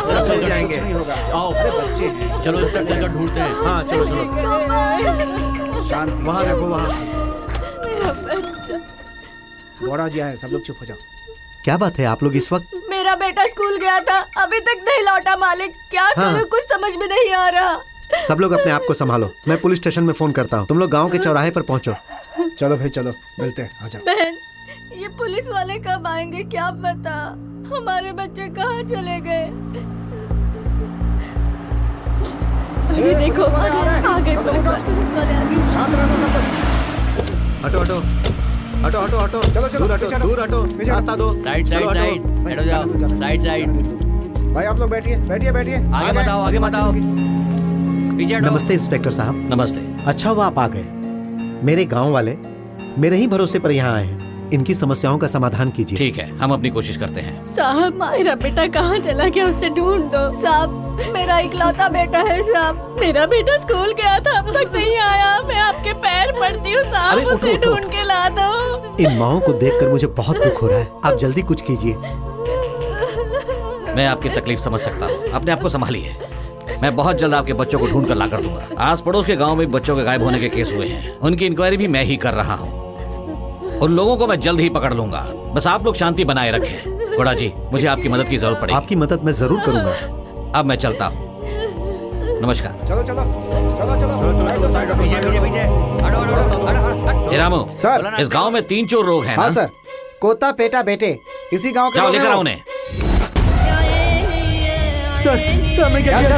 सब मिल जाएंगे। आओ, चलो इस तरफ चलकर ढूंढते हैं। हाँ चलो चलो। शांत, वहाँ देखो, वहाँ। गौड़ा जी आए, सब लोग चुप हो जाओ। क्या बात है आप लोग इस वक्त? मेरा बेटा स्कूल गया था, अभी तक नहीं लौटा मालिक। क्या करूं, कुछ समझ में नहीं आ रहा। सब लोग अपने आप को संभालो, मैं पुलिस स्टेशन में फोन करता हूँ। तुम लोग गांव के चौराहे पर पहुँचो। चलो भाई चलो, मिलते हैं, आ जाओ। बहन, ये पुलिस वाले कब आएंगे क्या पता। हमारे बच्चे कहाँ चले गए? अरे देखो, आ गए पुलिस वाले आ गए। शांत रहना सब लोग। हटो हटो हटो हटो हटो, चलो चलो, दूर हटो, दूर हटो, रास्ता दो। साइड साइड चलो, हटो। साइड, हटो जाओ, साइड साइड। भाई आप लोग बैठिए, बैठिए बैठिए। आगे बताओ, आगे बताओ। पीछे हटो। नमस्ते इंस्पेक्टर साहब। नमस्ते। अच्छा हुआ आप आ गए। मेरे गांव वाले मेरे ही भरोसे पर यहाँ आए हैं। इनकी समस्याओं का समाधान कीजिए। ठीक है, हम अपनी कोशिश करते हैं। साहब, मेरा बेटा कहाँ चला गया, उसे ढूंढ दो। साहब, मेरा इकलौता बेटा है साहब। मेरा बेटा स्कूल गया था, अब तक नहीं आया। मैं आपके पैर पड़ती हूँ साहब, अरे, उठो, उसे उठो। ढूंढ के ला दो। इन माओं को देखकर मुझे बहुत दुख हो रहा है। आप जल्दी कुछ कीजिए। मैं आपकी तकलीफ समझ सकता हूँ, अपने आप को संभालिए। मैं बहुत जल्द आपके बच्चों को ढूंढ कर ला कर दूंगा। आस पड़ोस के गांव में बच्चों के गायब होने के केस हुए हैं, उनकी इंक्वायरी भी मैं ही कर रहा हूँ। उन लोगों को मैं जल्द ही पकड़ लूंगा, बस आप लोग शांति बनाए रखें। घोड़ा जी, मुझे आपकी मदद की जरूरत पड़ेगी। आपकी मदद मैं जरूर करूंगा। अब मैं चलता हूँ, नमस्कार। चलो चलो चलो चलो हे रामू सर, इस गांव में 3 चोर लोग हैं हाँ ना? सर, कोता पेटा बेटे इसी गांव के जाओ लोग हैं लेकर आओ वो। उन्हें। सर मैं क्या किया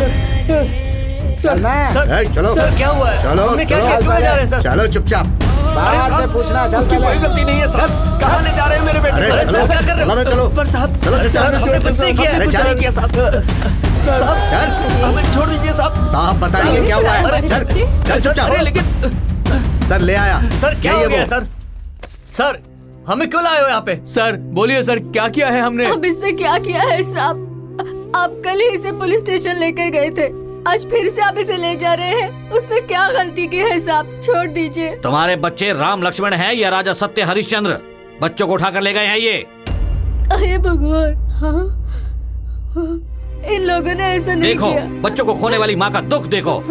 चलना है। सर चलो सर क्या हुआ है? चलो, हमने क्या चलो, किया? क्यों ले जा रहे हैं सर? चलो चुपचाप। बाद में पूछना, चल उसकी कोई पहले। गलती नहीं है साहब। कहाँ ले जा रहे हैं मेरे बेटे को? अरे सर, क्या कर रहे हो? चलो पर साहब, चलो अरे सर, हमने कुछ नहीं किया। अरे कुछ चल। नहीं किया साहब। साहब हमें छोड़ दीजिए साहब। साहब बताएंगे क्या हुआ है। अरे, चल चल चुपचाप। अरे लेकिन सर ले आया। सर क्या यही हो है गया वो। सर? सर हमें क्यों लाए हो यहाँ पे? सर बोलिए सर, क्या किया है हमने? अब इसने क्या किया है साहब? आप कल ही इसे पुलिस स्टेशन लेकर गए थे, आज फिर से आप इसे ले जा रहे हैं। उसने क्या गलती की है साहब? छोड़ दीजिए। तुम्हारे बच्चे राम लक्ष्मण हैं या राजा सत्य हरिश्चंद्र? बच्चों को उठाकर ले गए हैं ये। अरे भगवान, हाँ? इन लोगों ने ऐसा नहीं देखो किया। बच्चों को खोने वाली माँ का दुख देखो।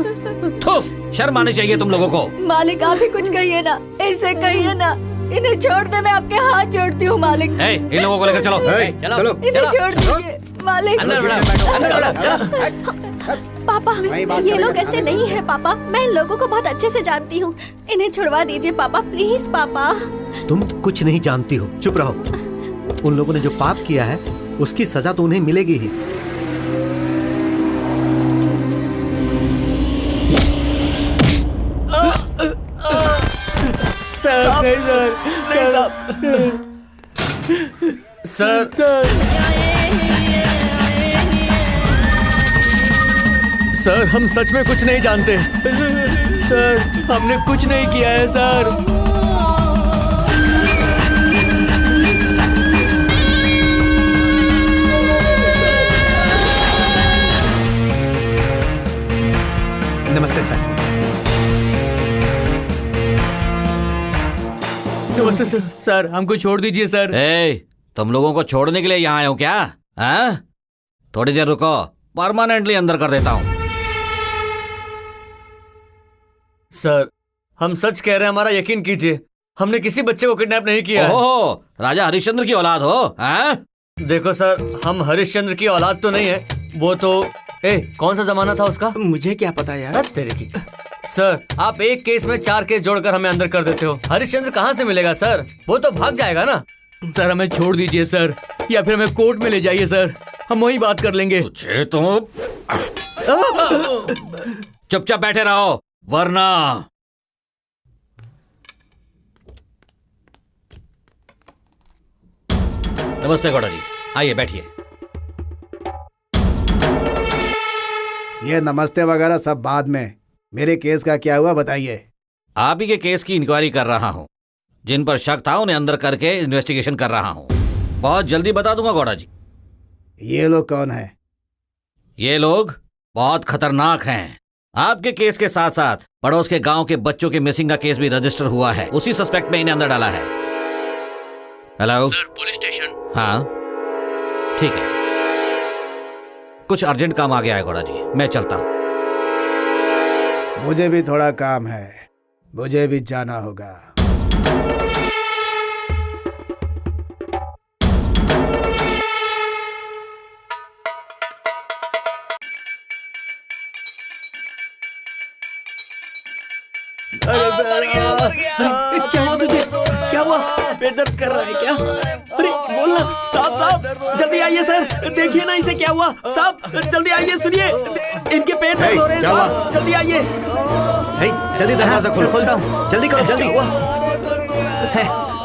थू, शर्म आनी चाहिए तुम लोगों को। मालिक आप ही कुछ कहिए ना, इनसे कहिए ना, इन्हें छोड़ दे। मैं आपके हाथ जोड़ती हूँ मालिक। ए, इन लोगों को लेकर चलो। चलो इन्हें छोड़ दीजिए मालिक। पापा वही बात ये करेगा लोग ऐसे नहीं है पापा, मैं इन लोगों को बहुत अच्छे से जानती हूँ। इन्हें छुड़वा दीजिए पापा, प्लीज पापा। तुम कुछ नहीं जानती हो, चुप रहो। उन लोगों ने जो पाप किया है उसकी सजा तो उन्हें मिलेगी ही। सर नहीं सर, नहीं साहब। सर सर हम सच में कुछ नहीं जानते। सर हमने कुछ नहीं किया है सर। नमस्ते सर। नमस्ते सर। सर हमको छोड़ दीजिए सर। ए, तुम लोगों को छोड़ने के लिए यहाँ आए हो क्या? हाँ? थोड़ी देर रुको, परमानेंटली अंदर कर देता हूँ। सर हम सच कह रहे हैं, हमारा यकीन कीजिए। हमने किसी बच्चे को किडनैप नहीं किया है। ओहो, राजा हरिश्चंद्र की औलाद हो? हाँ? देखो सर, हम हरिश्चंद्र की औलाद तो नहीं है, वो तो कौन सा जमाना था उसका? मुझे क्या पता यार। अरे तेरे की। सर आप एक केस में 4 केस जोड़कर हमें अंदर कर देते हो। हरिश्चंद्र कहाँ से मिलेगा सर? वो तो भाग जाएगा ना। सर हमें छोड़ दीजिए सर, या फिर हमें कोर्ट में ले जाइए सर, हम वहीं बात कर लेंगे। तुझे तो चुपचाप बैठे रहो वरना। नमस्ते गौड़ा जी, आइए बैठिए। ये नमस्ते वगैरह सब बाद में, मेरे केस का क्या हुआ बताइए। आप ही के केस की इंक्वायरी कर रहा हूँ। जिन पर शक था उन्हें अंदर करके इन्वेस्टिगेशन कर रहा हूँ। बहुत जल्दी बता दूंगा गौड़ा जी। ये लोग कौन है? ये लोग बहुत खतरनाक हैं। आपके केस के साथ साथ पड़ोस के गांव के बच्चों के मिसिंग का केस भी रजिस्टर हुआ है। उसी सस्पेक्ट में इन्हें अंदर डाला है। Hello sir police station. हाँ ठीक है, कुछ अर्जेंट काम आ गया है गौड़ा जी, मैं चलता हूँ। मुझे भी थोड़ा काम है, मुझे भी जाना होगा। क्या हुआ तुझे? क्या हुआ? पेट दर्द कर रहा है क्या? अरे बोलना साहब, साहब जल्दी आइए सर, देखिए ना इसे क्या हुआ। साहब जल्दी आइए, सुनिए इनके पेट दर्द हो रहे हैं क्या हुआ? साहब, जल्दी आइए। जल्दी दरवाजा खोलो। खोलता हूँ। जल्दी करो जल्दी।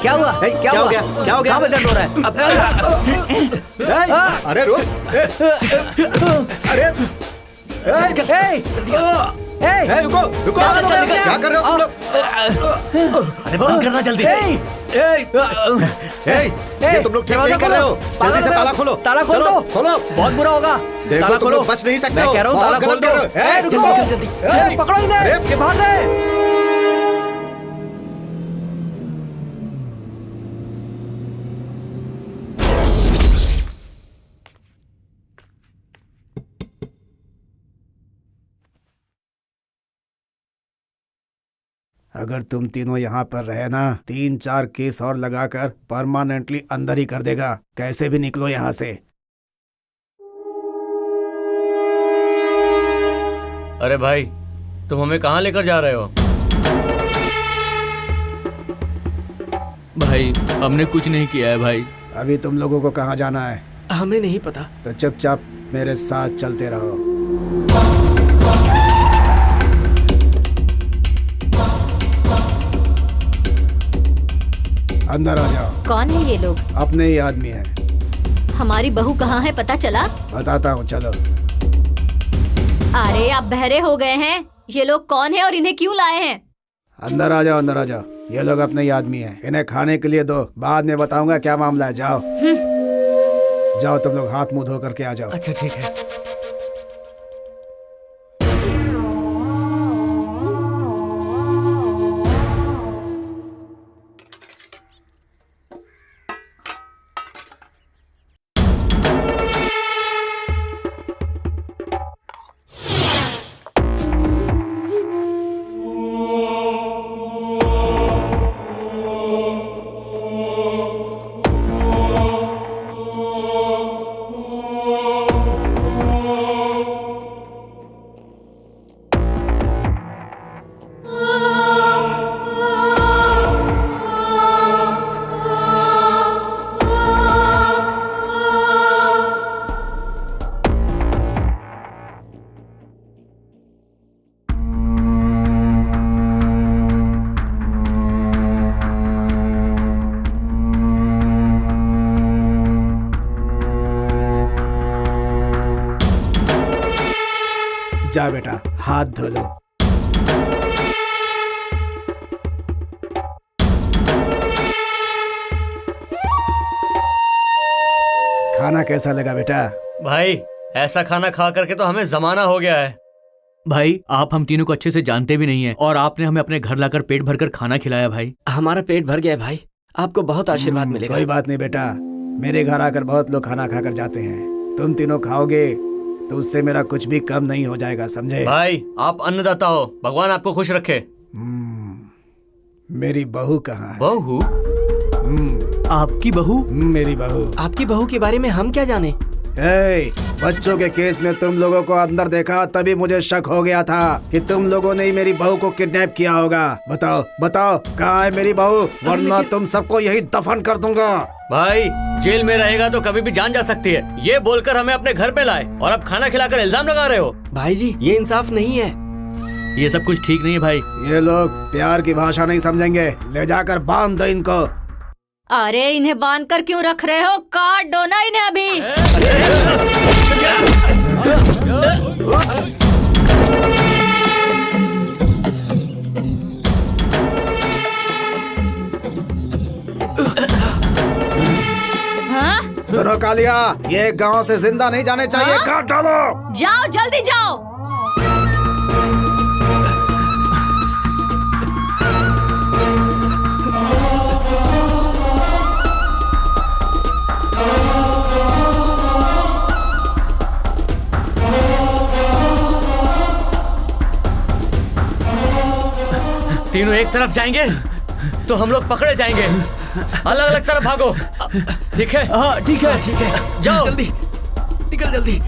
क्या हुआ? क्या हो गया? क्या हो गया? कहाँ पे दर्द हो रहा है? अरे रुक। अरे रुको रुको। क्या कर रहे हो तुम लोग? अरे बंद करना जल्दी। ये तुम लोग ठीक नहीं कर रहे हो। जल्दी से ताला खोलो। ताला खोल चलो, दो। खोलो। बहुत बुरा होगा। देखो ताला तुम खोलो। लोग बच नहीं सकते मैं हो। कह रहा हूँ ताला बहुत खोल गलत कर दो। रहे हो। जल्दी जल्दी जल्दी पकड़ो इन्हें, ये भाग रहे हैं। अगर तुम तीनों यहाँ पर रहे ना 3-4 केस और लगाकर परमानेंटली अंदर ही कर देगा। कैसे भी निकलो यहाँ से। अरे भाई, तुम हमें कहाँ लेकर जा रहे हो? भाई हमने कुछ नहीं किया है भाई। अभी तुम लोगों को कहाँ जाना है? हमें नहीं पता। तो चुपचाप मेरे साथ चलते रहो। अंदर आ जाओ। कौन है ये लोग? अपने ही आदमी है। हमारी बहू कहाँ है, पता चला? बताता हूँ, चलो। अरे आप बहरे हो गए हैं। ये लोग कौन है और इन्हें क्यों लाए हैं? अंदर आ जाओ, अंदर आ जाओ। ये लोग अपने ही आदमी हैं। इन्हें खाने के लिए दो, बाद में बताऊंगा क्या मामला है। जाओ जाओ, तुम लोग हाथ मुंह धो करके आ जाओ। अच्छा ठीक है। जा बेटा, हाथ धो लो। खाना कैसा लगा बेटा? भाई ऐसा खाना खा करके तो हमें जमाना हो गया है। भाई आप हम तीनों को अच्छे से जानते भी नहीं है और आपने हमें अपने घर लाकर पेट भरकर खाना खिलाया भाई। हमारा पेट भर गया है भाई। आपको बहुत आशीर्वाद मिलेगा। कोई बात नहीं बेटा, मेरे घर आकर बहुत लोग खाना खाकर जाते हैं। तुम तीनों खाओगे तो उससे मेरा कुछ भी कम नहीं हो जाएगा, समझे? भाई आप अन्नदाता हो, भगवान आपको खुश रखे। मेरी बहू कहाँ है? बहू? आपकी बहू? मेरी बहू। आपकी बहू के बारे में हम क्या जाने? बच्चों के केस में तुम लोगों को अंदर देखा तभी मुझे शक हो गया था कि तुम लोगों ने ही मेरी बहू को किडनैप किया होगा। बताओ बताओ, कहाँ है मेरी बहू? वरना तुम सबको यही दफन कर दूंगा। भाई जेल में रहेगा तो कभी भी जान जा सकती है, ये बोलकर हमें अपने घर पे लाए और अब खाना खिलाकर इल्जाम लगा रहे हो। भाई जी ये इंसाफ नहीं है। ये सब कुछ ठीक नहीं है भाई। ये लोग प्यार की भाषा नहीं समझेंगे। ले जाकर बांध दो इनको। अरे इन्हें बांध कर क्यों रख रहे हो? काट दो ना इन्हें अभी। हाँ? सुनो कालिया, ये गांव से जिंदा नहीं जाने चाहिए। हाँ? काट डालो। जाओ जल्दी जाओ। तीनों एक तरफ जाएंगे तो हम लोग पकड़े जाएंगे। अलग अलग तरफ भागो, ठीक है? हाँ ठीक है, ठीक है। जाओ जल्दी निकल, जल्दी।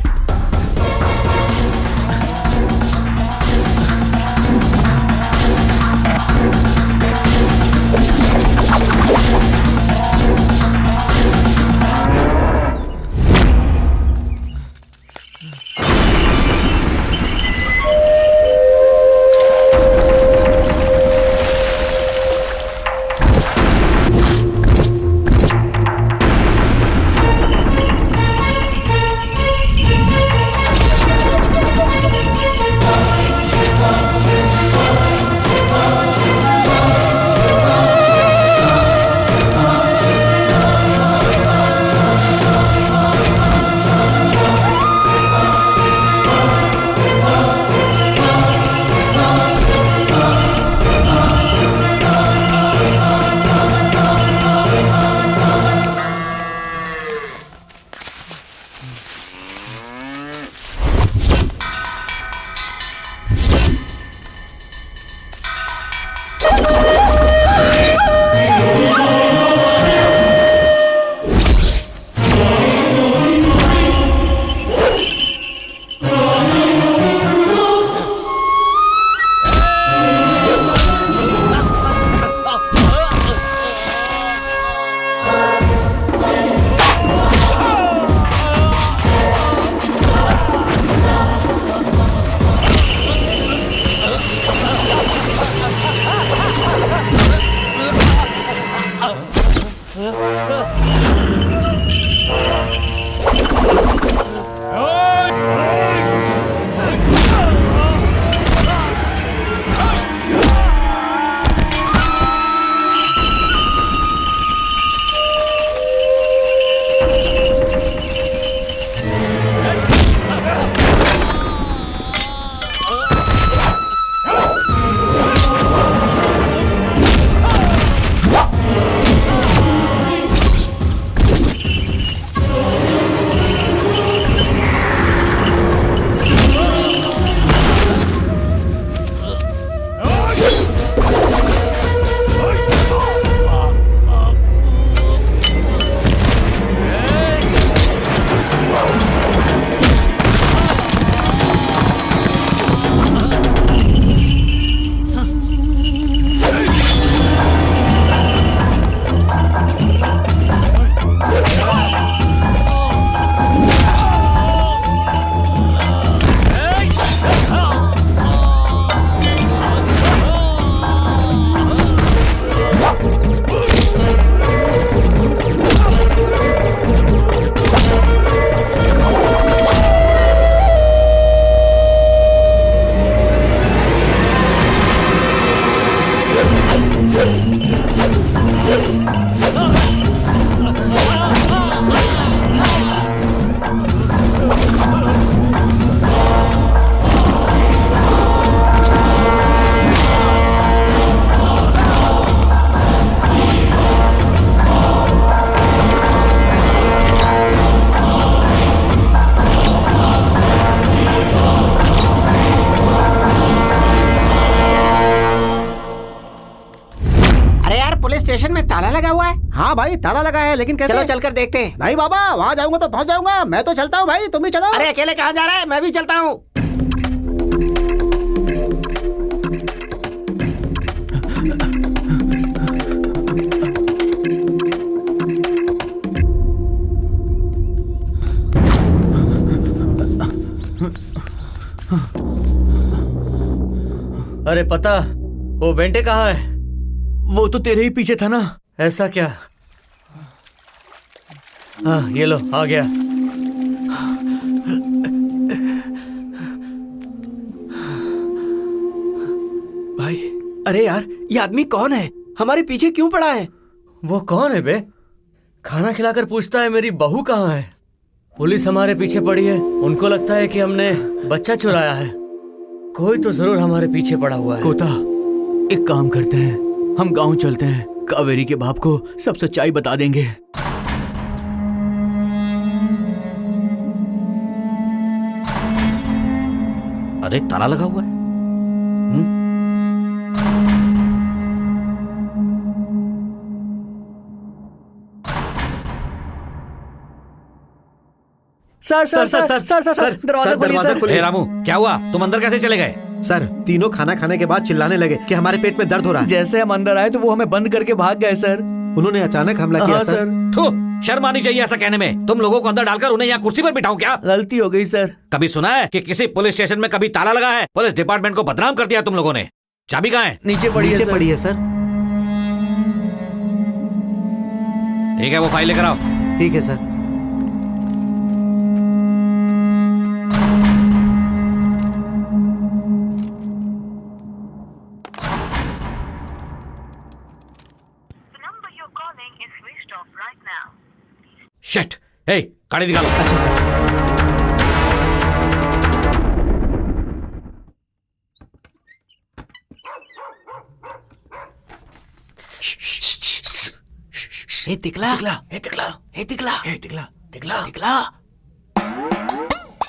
स्टेशन में ताला लगा हुआ है। हाँ भाई ताला लगा है, लेकिन कैसे? चलो चलकर देखते हैं। नहीं बाबा, वहाँ जाऊंगा तो फंस जाऊंगा। मैं तो चलता हूँ भाई, तुम भी चलो। अरे अकेले कहाँ जा रहा है? मैं भी चलता हूँ। अरे पता, वो बेंटे कहाँ है? वो तो तेरे ही पीछे था ना। ऐसा क्या? हाँ ये लो, आ गया। भाई अरे यार, ये आदमी कौन है? हमारे पीछे क्यों पड़ा है? वो कौन है बे? खाना खिलाकर पूछता है मेरी बहू कहाँ है। पुलिस हमारे पीछे पड़ी है, उनको लगता है कि हमने बच्चा चुराया है। कोई तो जरूर हमारे पीछे पड़ा हुआ है। कोता, एक काम करते हैं, हम गांव चलते हैं, कावेरी के बाप को सब सच्चाई बता देंगे। अरे ताला लगा हुआ है। सर दरवाजा खोलिए। रामू, क्या हुआ? तुम अंदर कैसे चले गए? सर, तीनों खाना खाने के बाद चिल्लाने लगे कि हमारे पेट में दर्द हो रहा है। जैसे हम अंदर आए तो वो हमें बंद करके भाग गए सर। उन्होंने अचानक हमला किया। सर थू, शर्म आनी चाहिए ऐसा कहने में। तुम लोगों को अंदर डालकर उन्हें यहाँ कुर्सी पर बिठाऊं क्या? गलती हो गई सर। कभी सुना है कि किसी पुलिस स्टेशन में कभी ताला लगा है? पुलिस डिपार्टमेंट को बदनाम कर दिया तुम लोगों ने। चाबी कहाँ है? नीचे पड़ी है सर। ठीक है, वो फाइल लेकर आओ। ठीक है सर। शिट, हे, गाड़ी निकालो। अच्छा सर। हे तिकला, हे तिकला, हे तिकला, हे तिकला, तिकला, तिकला।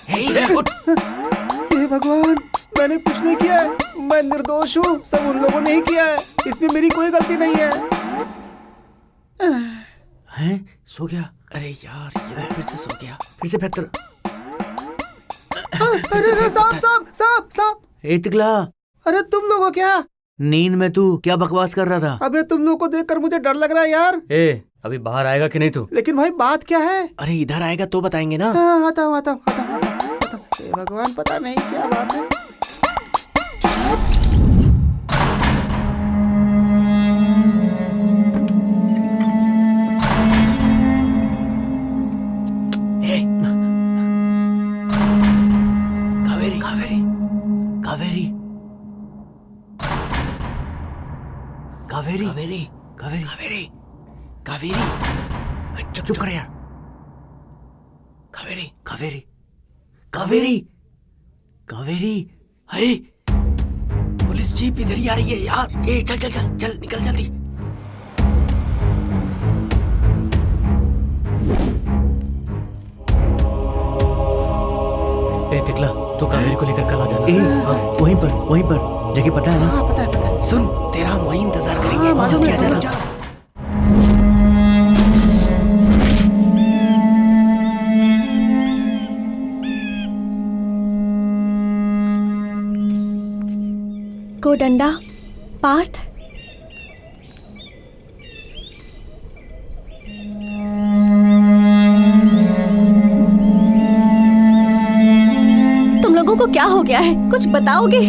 हे उठ। हे भगवान, मैंने कुछ नहीं किया है। मैं निर्दोष हूँ। सब उन लोगों ने ही किया है। इसमें मेरी कोई गलती नहीं है। हैं? सो गया? अरे यार, ये तो फिर से सो गया। फिर से बेहतर। अरे सांप सांप सांप सांप। ए तिकला, अरे तुम लोग हो क्या? नींद में तू क्या बकवास कर रहा था? अबे तुम लोग को देखकर मुझे डर लग रहा है यार। ए, अभी बाहर आएगा कि नहीं तू? लेकिन भाई बात क्या है? अरे इधर आएगा तो बताएंगे ना। हाँ, आता हूँ आता हूँ आता हूँ आता हूँ। हे भगवान, पता नहीं क्या बात है। कावेरी, कावेरी, कावेरी, कावेरी, कावेरी, कावेरी, कावेरी, कावेरी। चुप कर यार। कावेरी, कावेरी, कावेरी, कावेरी। हे, पुलिस जीप इधर ही आ रही है यार। ए, चल चल चल चल, निकल जल्दी। ए तिकला, तू कावेरी को लेकर कल आ जाना। हाँ, वहीं पर जगह पता है ना? हाँ, पता है पता है। सुन, तेरा हम वही इंतजार करेंगे। जल्दी आ जाना। कोडंडा, पार्थ, तुम लोगों को क्या हो गया है? कुछ बताओगे?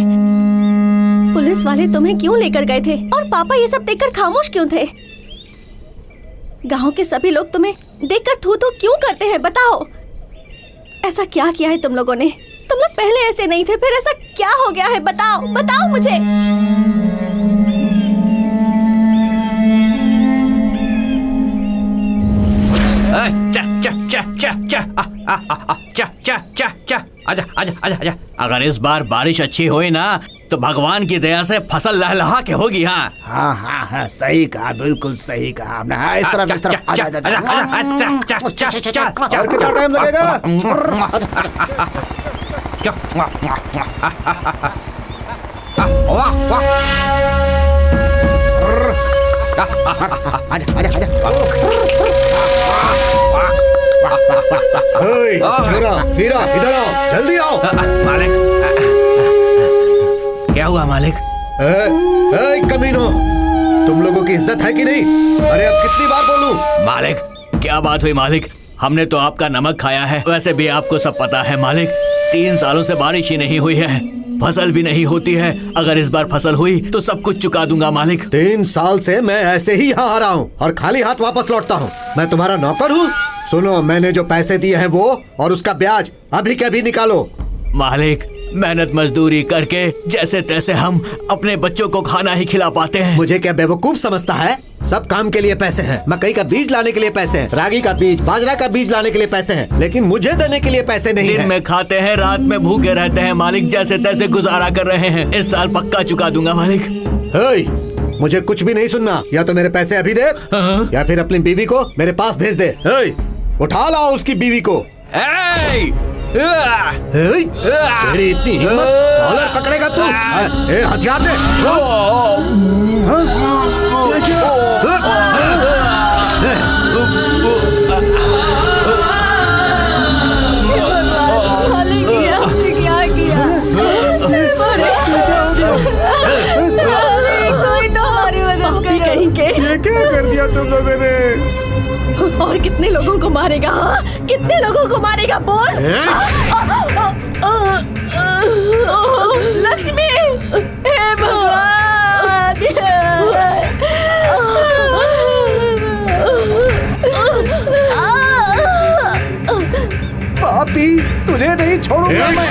पुलिस वाले तुम्हें क्यों लेकर गए थे? और पापा ये सब देखकर खामोश क्यों थे? गांव के सभी लोग तुम्हें देखकर थू थू क्यों करते हैं? बताओ, ऐसा क्या किया है तुम लोगों ने? तुम लोग पहले ऐसे नहीं थे, फिर ऐसा क्या हो गया है? बताओ, बताओ मुझे। चा चा चा चा चा चा चा आजा आजा आजा आजा। अगर इस बार बारिश अच्छी हुई ना तो भगवान की दया से फसल लहलहा के होगी। हाँ हाँ हाँ हाँ, सही कहा, बिल्कुल सही कहा आपने। हाँ, इस तरफ इस तरफ। आजा, आजा, आजा। और कितना टाइम लगेगा? आजा आजा आजा। हीरा इधर आओ, जल्दी आओ। मालिक क्या हुआ मालिक? कमीनो, तुम लोगों की इज्जत है कि नहीं? अरे अब कितनी बार बोलूं? मालिक क्या बात हुई मालिक? हमने तो आपका नमक खाया है, वैसे भी आपको सब पता है मालिक। 3 सालों से बारिश ही नहीं हुई है, फसल भी नहीं होती है। अगर इस बार फसल हुई तो सब कुछ चुका दूंगा मालिक। 3 साल से मैं ऐसे ही यहाँ आ रहा हूँ और खाली हाथ वापस लौटता हूँ। मैं तुम्हारा नौकर हूँ? सुनो, मैंने जो पैसे दिए हैं वो और उसका ब्याज अभी के अभी निकालो। मालिक मेहनत मजदूरी करके जैसे तैसे हम अपने बच्चों को खाना ही खिला पाते हैं। मुझे क्या बेवकूफ समझता है? सब काम के लिए पैसे हैं, मकई का बीज लाने के लिए पैसे हैं, रागी का बीज, बाजरा का बीज लाने के लिए पैसे हैं, लेकिन मुझे देने के लिए पैसे नहीं दिन हैं। में खाते हैं, रात में भूखे रहते हैं मालिक, जैसे तैसे गुजारा कर रहे हैं। इस साल पक्का चुका दूंगा मालिक। मुझे कुछ भी नहीं सुनना, या तो मेरे पैसे अभी दे या फिर अपनी बीवी को मेरे पास भेज दे। उठा लाओ उसकी बीवी को। तेरी इतनी हिम्मत, कॉलर पकड़ेगा तू? हथियार दे। क्या किया? कोई तो हमारी मदद करो। कहीं के ये क्या कर दिया तुम लोगों ने? और कितने लोगों को मारेगा? हाँ, कितने लोगों को मारेगा बोल। लक्ष्मी, हे भगवान। पापी, तुझे नहीं छोड़ूंगा मैं।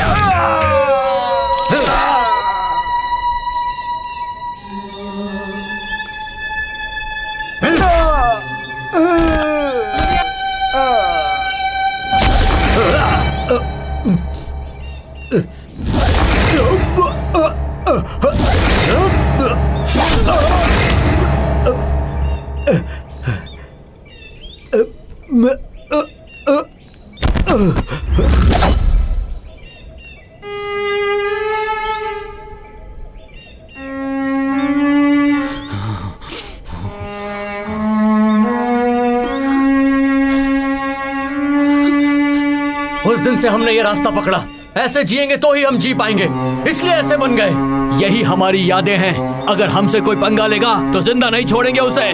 उस दिन से हमने ये रास्ता पकड़ा, ऐसे जिएंगे तो ही हम जी पाएंगे, इसलिए ऐसे बन गए। यही हमारी यादें हैं। अगर हमसे कोई पंगा लेगा तो जिंदा नहीं छोड़ेंगे उसे।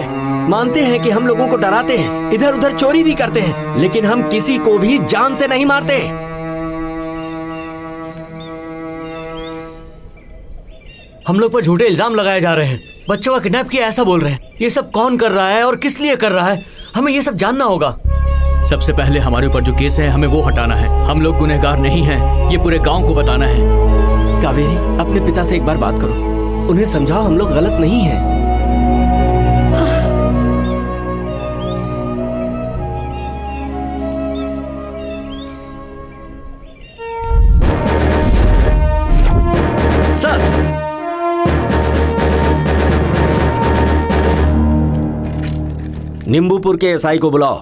मानते हैं कि हम लोगों को डराते हैं, इधर उधर चोरी भी करते हैं, लेकिन हम किसी को भी जान से नहीं मारते। हम लोग पर झूठे इल्जाम लगाए जा रहे हैं, बच्चों का किडनैप किया ऐसा बोल रहे हैं। ये सब कौन कर रहा है और किस लिए कर रहा है, हमें ये सब जानना होगा। सबसे पहले हमारे ऊपर जो केस है हमें वो हटाना है। हम लोग गुनहगार नहीं हैं, ये पूरे गांव को बताना है। कावेरी, अपने पिता से एक बार बात करो, उन्हें समझाओ हम लोग गलत नहीं हैं। सर, नींबूपुर के एसआई को बुलाओ।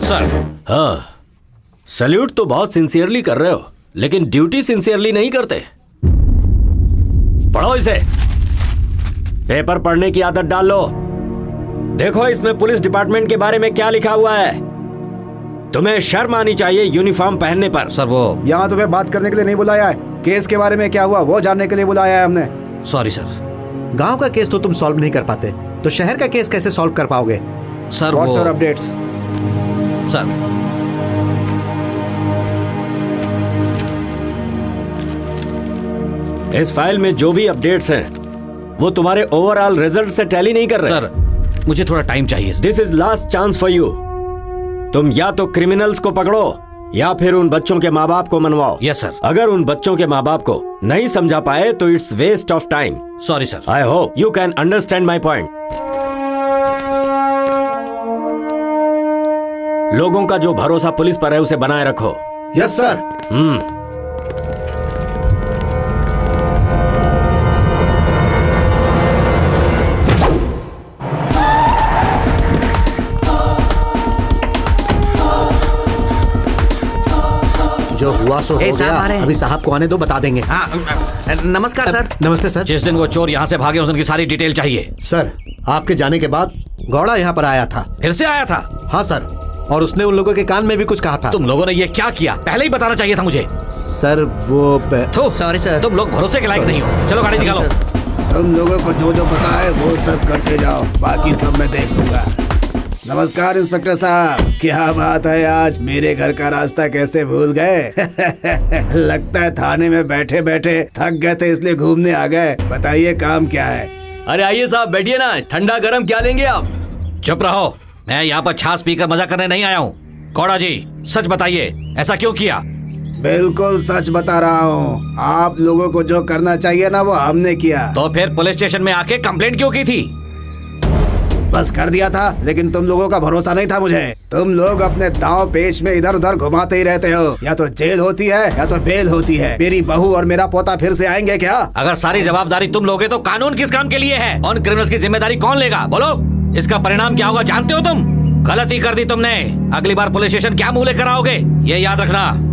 सर। हाँ, सैल्यूट तो बहुत सिंसियरली कर रहे हो, लेकिन ड्यूटी सिंसियरली नहीं करते। पढ़ो इसे, पेपर पढ़ने की आदत डाल लो। देखो इसमें पुलिस डिपार्टमेंट के बारे में क्या लिखा हुआ है। तुम्हें शर्म आनी चाहिए यूनिफॉर्म पहनने पर। सर वो यहाँ तुम्हें बात करने के लिए नहीं बुलाया है, केस के बारे में क्या हुआ वो जानने के लिए बुलाया है हमने। Sorry sir. गांव का केस तो तुम सॉल्व नहीं कर पाते, तो शहर का केस कैसे सॉल्व कर पाओगे? सर व्हाट्स वो योर अपडेट्स? सर इस फाइल में जो भी अपडेट्स हैं वो तुम्हारे ओवरऑल रिजल्ट से टैली नहीं कर रहे। सर मुझे थोड़ा टाइम चाहिए। This is last chance for you. तुम या तो क्रिमिनल्स को पकड़ो या फिर उन बच्चों के माँ बाप को मनवाओ। Yes sir. अगर उन बच्चों के माँ बाप को नहीं समझा पाए तो it's waste of time. Sorry sir. I hope you can understand my point. लोगों का जो भरोसा पुलिस पर है उसे बनाए रखो। Yes sir. जो हुआ सो हो गया। अभी साहब को आने दो, बता देंगे। नमस्कार सर। नमस्ते सर। जिस दिन वो चोर यहाँ से भागे उस दिन की सारी डिटेल चाहिए। सर, आपके जाने के बाद गौड़ा यहाँ पर आया था। फिर से आया था? हाँ सर, और उसने उन लोगों के कान में भी कुछ कहा था। तुम लोगों ने ये क्या किया? पहले ही बताना चाहिए था मुझे। सर वो सॉरी सर, तुम लोग भरोसे के लायक नहीं हो। चलो गाड़ी निकालो। तुम लोगों को जो जो पता है वो सब करते जाओ, बाकी सब मैं देख लूंगा। नमस्कार इंस्पेक्टर साहब, क्या बात है आज मेरे घर का रास्ता कैसे भूल गए? लगता है थाने में बैठे बैठे थक गए थे इसलिए घूमने आ गए। बताइए काम क्या है? अरे आइए साहब, बैठिए ना। ठंडा गरम क्या लेंगे आप? चुप रहो, मैं यहाँ पर छाछ पीकर मजा करने नहीं आया हूँ। गौड़ा जी सच बताइए, ऐसा क्यों किया? बिल्कुल सच बता रहा हूँ। आप लोगों को जो करना चाहिए ना वो हमने किया। तो फिर पुलिस स्टेशन में आके कंप्लेंट क्यों की थी? बस कर दिया था, लेकिन तुम लोगों का भरोसा नहीं था मुझे। तुम लोग अपने दांव पेच में इधर उधर घुमाते ही रहते हो। या तो जेल होती है या तो बेल होती है। मेरी बहू और मेरा पोता फिर से आएंगे क्या? अगर सारी जवाबदारी तुम लोगे तो कानून किस काम के लिए है? उन क्रिमिनल्स की जिम्मेदारी कौन लेगा? बोलो, इसका परिणाम क्या होगा जानते हो तुम? गलती कर दी तुमने। अगली बार पुलिस स्टेशन क्या मुंह लेकर आओगे ये याद रखना।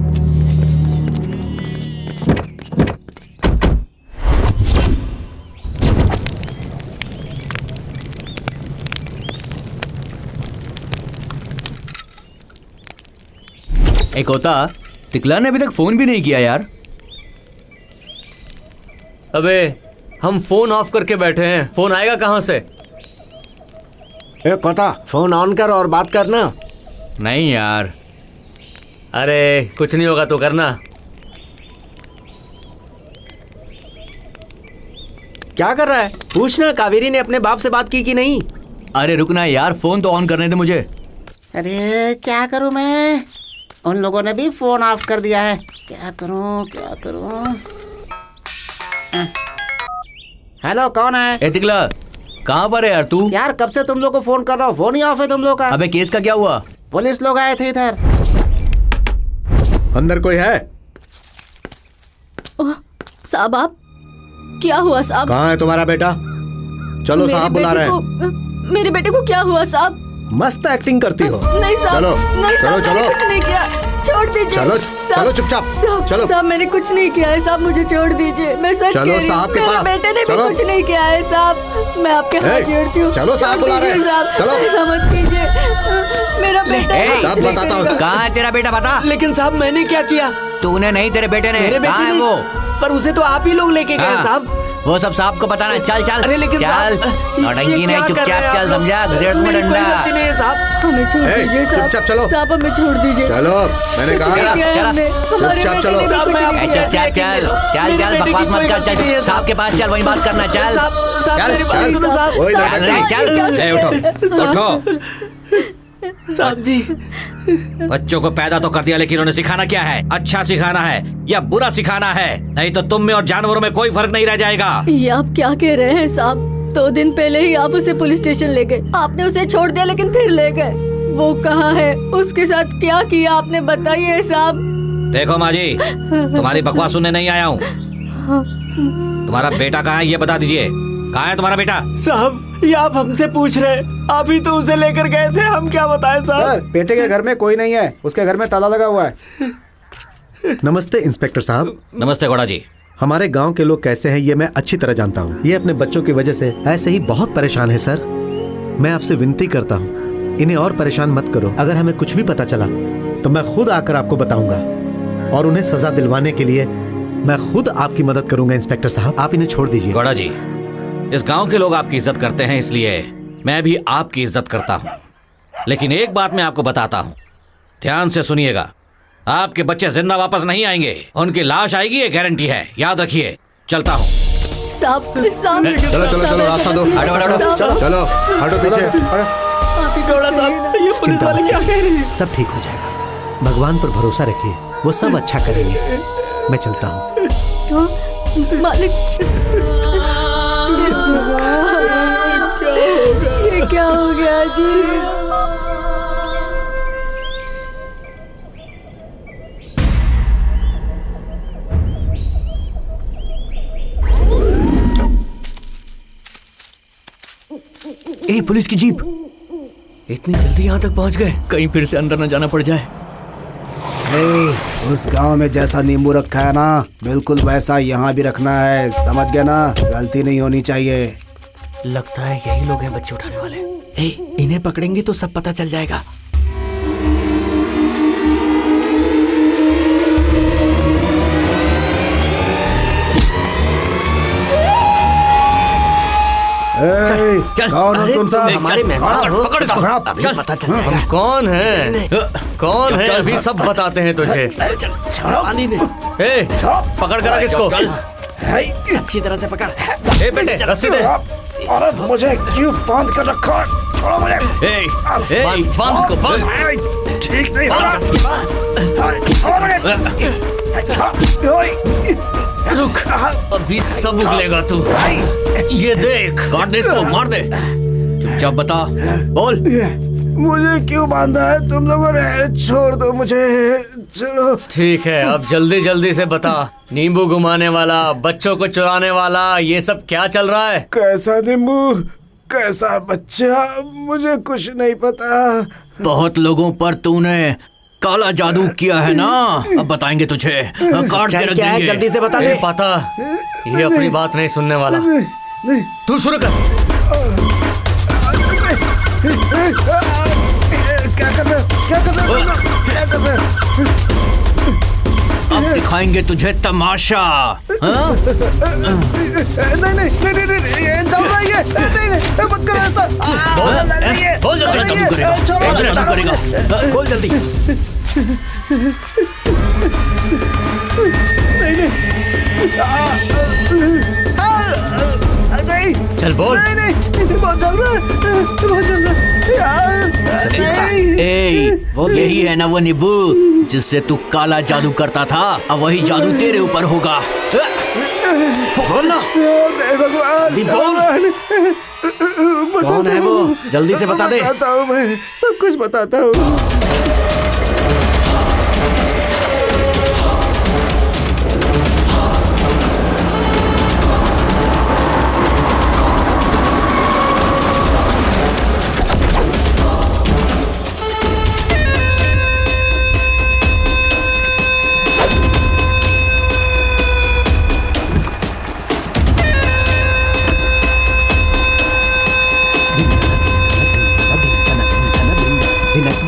एक होता तिकला ने अभी तक फोन भी नहीं किया यार। अबे हम फोन ऑफ करके बैठे हैं, फोन आएगा कहाँ से? ए कोता, फोन ऑन कर और बात करना। नहीं यार। अरे कुछ नहीं होगा तो करना। क्या कर रहा है? पूछना कावेरी ने अपने बाप से बात की कि नहीं। अरे रुकना यार, फोन तो ऑन करने दे मुझे। अरे क्या करूं मैं? उन लोगों ने भी फोन ऑफ कर दिया है। क्या करूं? हेलो, कौन है? ए तिकला, कहाँ पर है यार तू? यार कब से तुम लोग को फोन कर रहा हूँ, फोन ही ऑफ है तुम लोग का। अबे केस का क्या हुआ? पुलिस लोग आए थे इधर। अंदर कोई है? साहब आप, क्या हुआ साहब? कहाँ है तुम्हारा बेटा? चलो साहब बुला रहे हैं। मेरे बेटे को क्या हुआ साहब? मस्त एक्टिंग करती हो। नहीं साहब, चलो नहीं चलो साहब, मैंने कुछ नहीं किया, छोड़ दीजिए। चलो चलो चुपचाप चलो। साहब मैंने कुछ नहीं किया है साहब, मुझे छोड़ दीजिए। मैं सच चलो साहब के पास। मेरे बेटे ने चलो। भी कुछ नहीं किया है साहब, मैं आपके हाथ जोड़ती हूँ। चलो साहब बुला रहे हैं। चलो ऐसा मत कीजिए, मेरा बेटा। साहब बताता हूँ। कहाँ है तेरा बेटा बता। लेकिन साहब मैंने क्या किया? तूने नहीं, तेरे बेटे ने। मेरे बेटे कहाँ है ने? वो? पर उसे तो आप ही लोग लेके गए साहब। वो सब साहब को बताना। चल चल। अरे लेकिन चल, नौटंकी नहीं, चुपचाप चल, समझा? घुसेड़ दूंगा डंडा। हमें छोड़ दीजिए साहब। चुपचाप चलो। साहब हमें छोड़ दीजिए। चलो, मैंने कहा ना। चुपचाप चलो। चुपचाप चल, चल चल, बकवास मत कर। चल साहब के पास चल, वही बात करना। चल चल, उठो। साहब जी, बच्चों को पैदा तो कर दिया, लेकिन उन्हें सिखाना क्या है? अच्छा सिखाना है या बुरा सिखाना है? नहीं तो तुम में और जानवरों में कोई फर्क नहीं रह जाएगा। ये आप क्या कह रहे हैं साहब? 2 दिन पहले ही आप उसे पुलिस स्टेशन ले गए, आपने उसे छोड़ दिया लेकिन फिर ले गए। वो कहाँ है? उसके साथ क्या किया आपने, बताइए साहब। देखो माँ जी, तुम्हारी बकवास सुनने नहीं आया हूँ। तुम्हारा बेटा कहाँ है ये बता दीजिए। कहाँ है तुम्हारा बेटा? साहब ये आप हमसे पूछ रहे हैं? आप ही तो उसे लेकर गए थे, हम क्या बताएं साहब। सर बेटे के घर में कोई नहीं है, उसके घर में ताला लगा हुआ है। नमस्ते इंस्पेक्टर साहब। नमस्ते गौड़ा जी। हमारे गांव के लोग कैसे हैं ये मैं अच्छी तरह जानता हूँ। ये अपने बच्चों की वजह से ऐसे ही बहुत परेशान है सर। मैं आपसे विनती करता हूँ, इन्हें और परेशान मत करो। अगर हमें कुछ भी पता चला तो मैं खुद आकर आपको बताऊंगा और उन्हें सजा दिलवाने के लिए मैं खुद आपकी मदद करूंगा। इंस्पेक्टर साहब आप इन्हें छोड़ दीजिए। गौड़ा जी, इस गांव के लोग आपकी इज्जत करते हैं, इसलिए मैं भी आपकी इज्जत करता हूँ। लेकिन एक बात मैं आपको बताता हूँ, ध्यान से सुनिएगा। आपके बच्चे जिंदा वापस नहीं आएंगे, उनकी लाश आएगी, ये गारंटी है, याद रखिए। चलता हूँ। साहब चलो चलो चलो, रास्ता दो। चलो हटो पीछे। ये पुलिस वाले क्या कह रहे हैं? सब ठीक हो जाएगा, भगवान पर भरोसा रखिए, वो सब अच्छा करेंगे। मैं चलता हूँ। मालिक, ये क्या हो गया जी? ए पुलिस की जीप। इतनी जल्दी यहाँ तक पहुँच गए? कहीं फिर से अंदर न जाना पड़ जाए। उस गांव में जैसा नींबू रखा है ना, बिल्कुल वैसा यहाँ भी रखना है, समझ गए ना? गलती नहीं होनी चाहिए। लगता है यही लोग हैं बच्चे उठाने वाले। इन्हें पकड़ेंगे तो सब पता चल जाएगा। कौन हो तुम सब? हमारे मेहमान हो। पकड़ इसको। अभी पता चल जाएगा। हम कौन हैं? कौन है? अभी सब बताते हैं तुझे। पकड़ कर रख इसको। अच्छी तरह से पकड़। बेटे रस्सी दे। अरे मुझे क्यों बांध कर रखा? छोड़ो मुझे। बांध इसको, बांध। ठीक नहीं होगा। रुक, अभी सब उगलेगा तू। ये देख। काट दे इसको, मार दे। चुपचाप बता, बोल। मुझे क्यों बांधा है तुम लोगों ने? छोड़ दो मुझे, चलो। ठीक है, अब जल्दी जल्दी से बता। नींबू घुमाने वाला, बच्चों को चुराने वाला, ये सब क्या चल रहा है? कैसा नींबू, कैसा बच्चा, मुझे कुछ नहीं पता। बहुत लोगों पर तूने काला जादू किया है ना, अब बताएंगे तुझे। काट के रख देंगे। जल्दी से बता दे। पता, ये अपनी बात नहीं सुनने वाला। तू शुरू कर। क्या कर रहे हो? क्या कर रहे हो? क्या कर रहे हो? अब दिखाएंगे तुझे तमाशा। हाँ? नहीं नहीं नहीं नहीं, ये चल रहा है ये। नहीं नहीं, मत करो ऐसा। बोल जल्दी। बोल जल्दी। नहीं, चल बोल। नहीं नहीं, बहुत चल रहा है, बहुत चल रहा है। ए, वो यही है ना वो नींबू जिससे तू काला जादू करता था, अब वही जादू तेरे ऊपर होगा। बोल ना। भगवान, कौन है वो? जल्दी से बता दे। बताता हूँ मैं, सब कुछ बताता हूँ।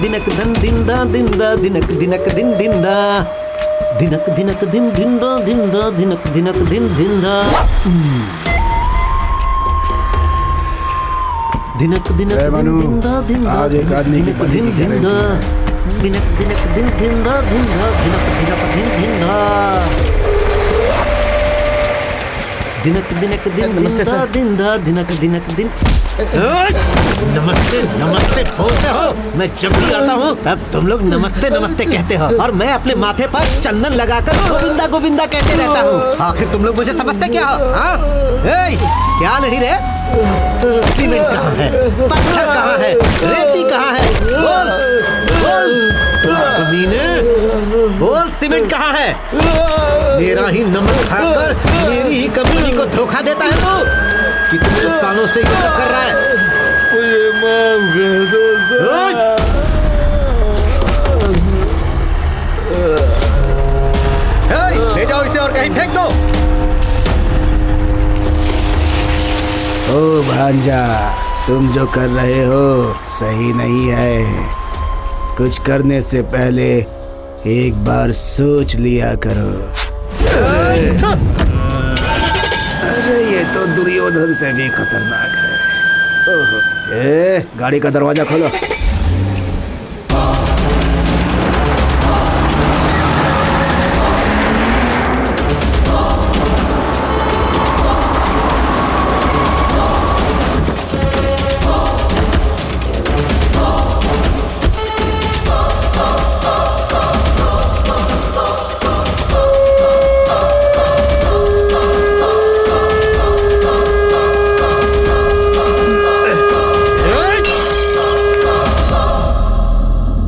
दिनक धन दिंदा दिंदा दिनक दिनक दिन दिंदा दिनक दिनक दिन दिंदा दिंदा दिनक दिनक दिन दिंदा दिनक दिनक दिंदा दिंदा आज एक आदमी की पति की दिंदा दिनक दिनक दिन दिंदा दिंदा दिनक दिनक दिन दिंदा दिनक दिनक दिन दिंदा दिंदा दिनक दिनक दिन। नमस्ते नमस्ते बोलते हो, मैं जब भी आता हूँ तब तुम लोग नमस्ते नमस्ते कहते हो और मैं अपने माथे पर चंदन लगाकर गोविंदा गोविंदा कहते रहता हूँ। आखिर तुम लोग मुझे समझते क्या हो? हाँ? क्या नहीं रे? सीमेंट कहाँ है? पत्थर कहाँ है? रेती कहाँ है? बोल बोल कमीने, बोल सीमेंट कहाँ है? मेरा ही नमक खाकर मेरी ही कंपनी को धोखा देता है तू? कितने सालों से ये सब कर रहा है? मुझे माफ कर दो सर। ले जाओ इसे और कहीं फेंक दो। ओ भांजा, तुम जो कर रहे हो सही नहीं है। कुछ करने से पहले एक बार सोच लिया करो। अरे ये तो दुर्योधन से भी खतरनाक है। गाड़ी का दरवाजा खोलो।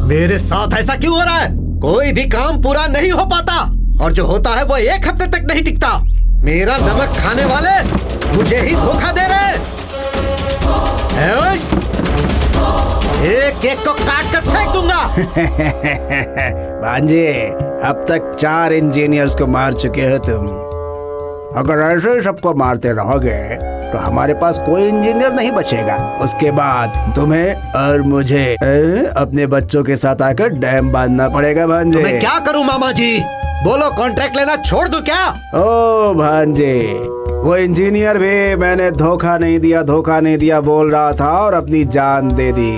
मेरे साथ ऐसा क्यों हो रहा है? कोई भी काम पूरा नहीं हो पाता और जो होता है वो एक हफ्ते तक नहीं टिकता। मेरा नमक खाने वाले मुझे ही धोखा दे रहे हैं। भांजे, अब तक 4 इंजीनियर्स को मार चुके हो तुम। अगर ऐसे ही सबको मारते रहोगे तो हमारे पास कोई इंजीनियर नहीं बचेगा। उसके बाद तुम्हें और मुझे अपने बच्चों के साथ आकर डैम बांधना पड़ेगा भांजे। मैं क्या करूं मामा जी? बोलो, कॉन्ट्रैक्ट लेना छोड़ दूं क्या? ओ भांजे, वो इंजीनियर भी मैंने धोखा नहीं दिया बोल रहा था और अपनी जान दे दी।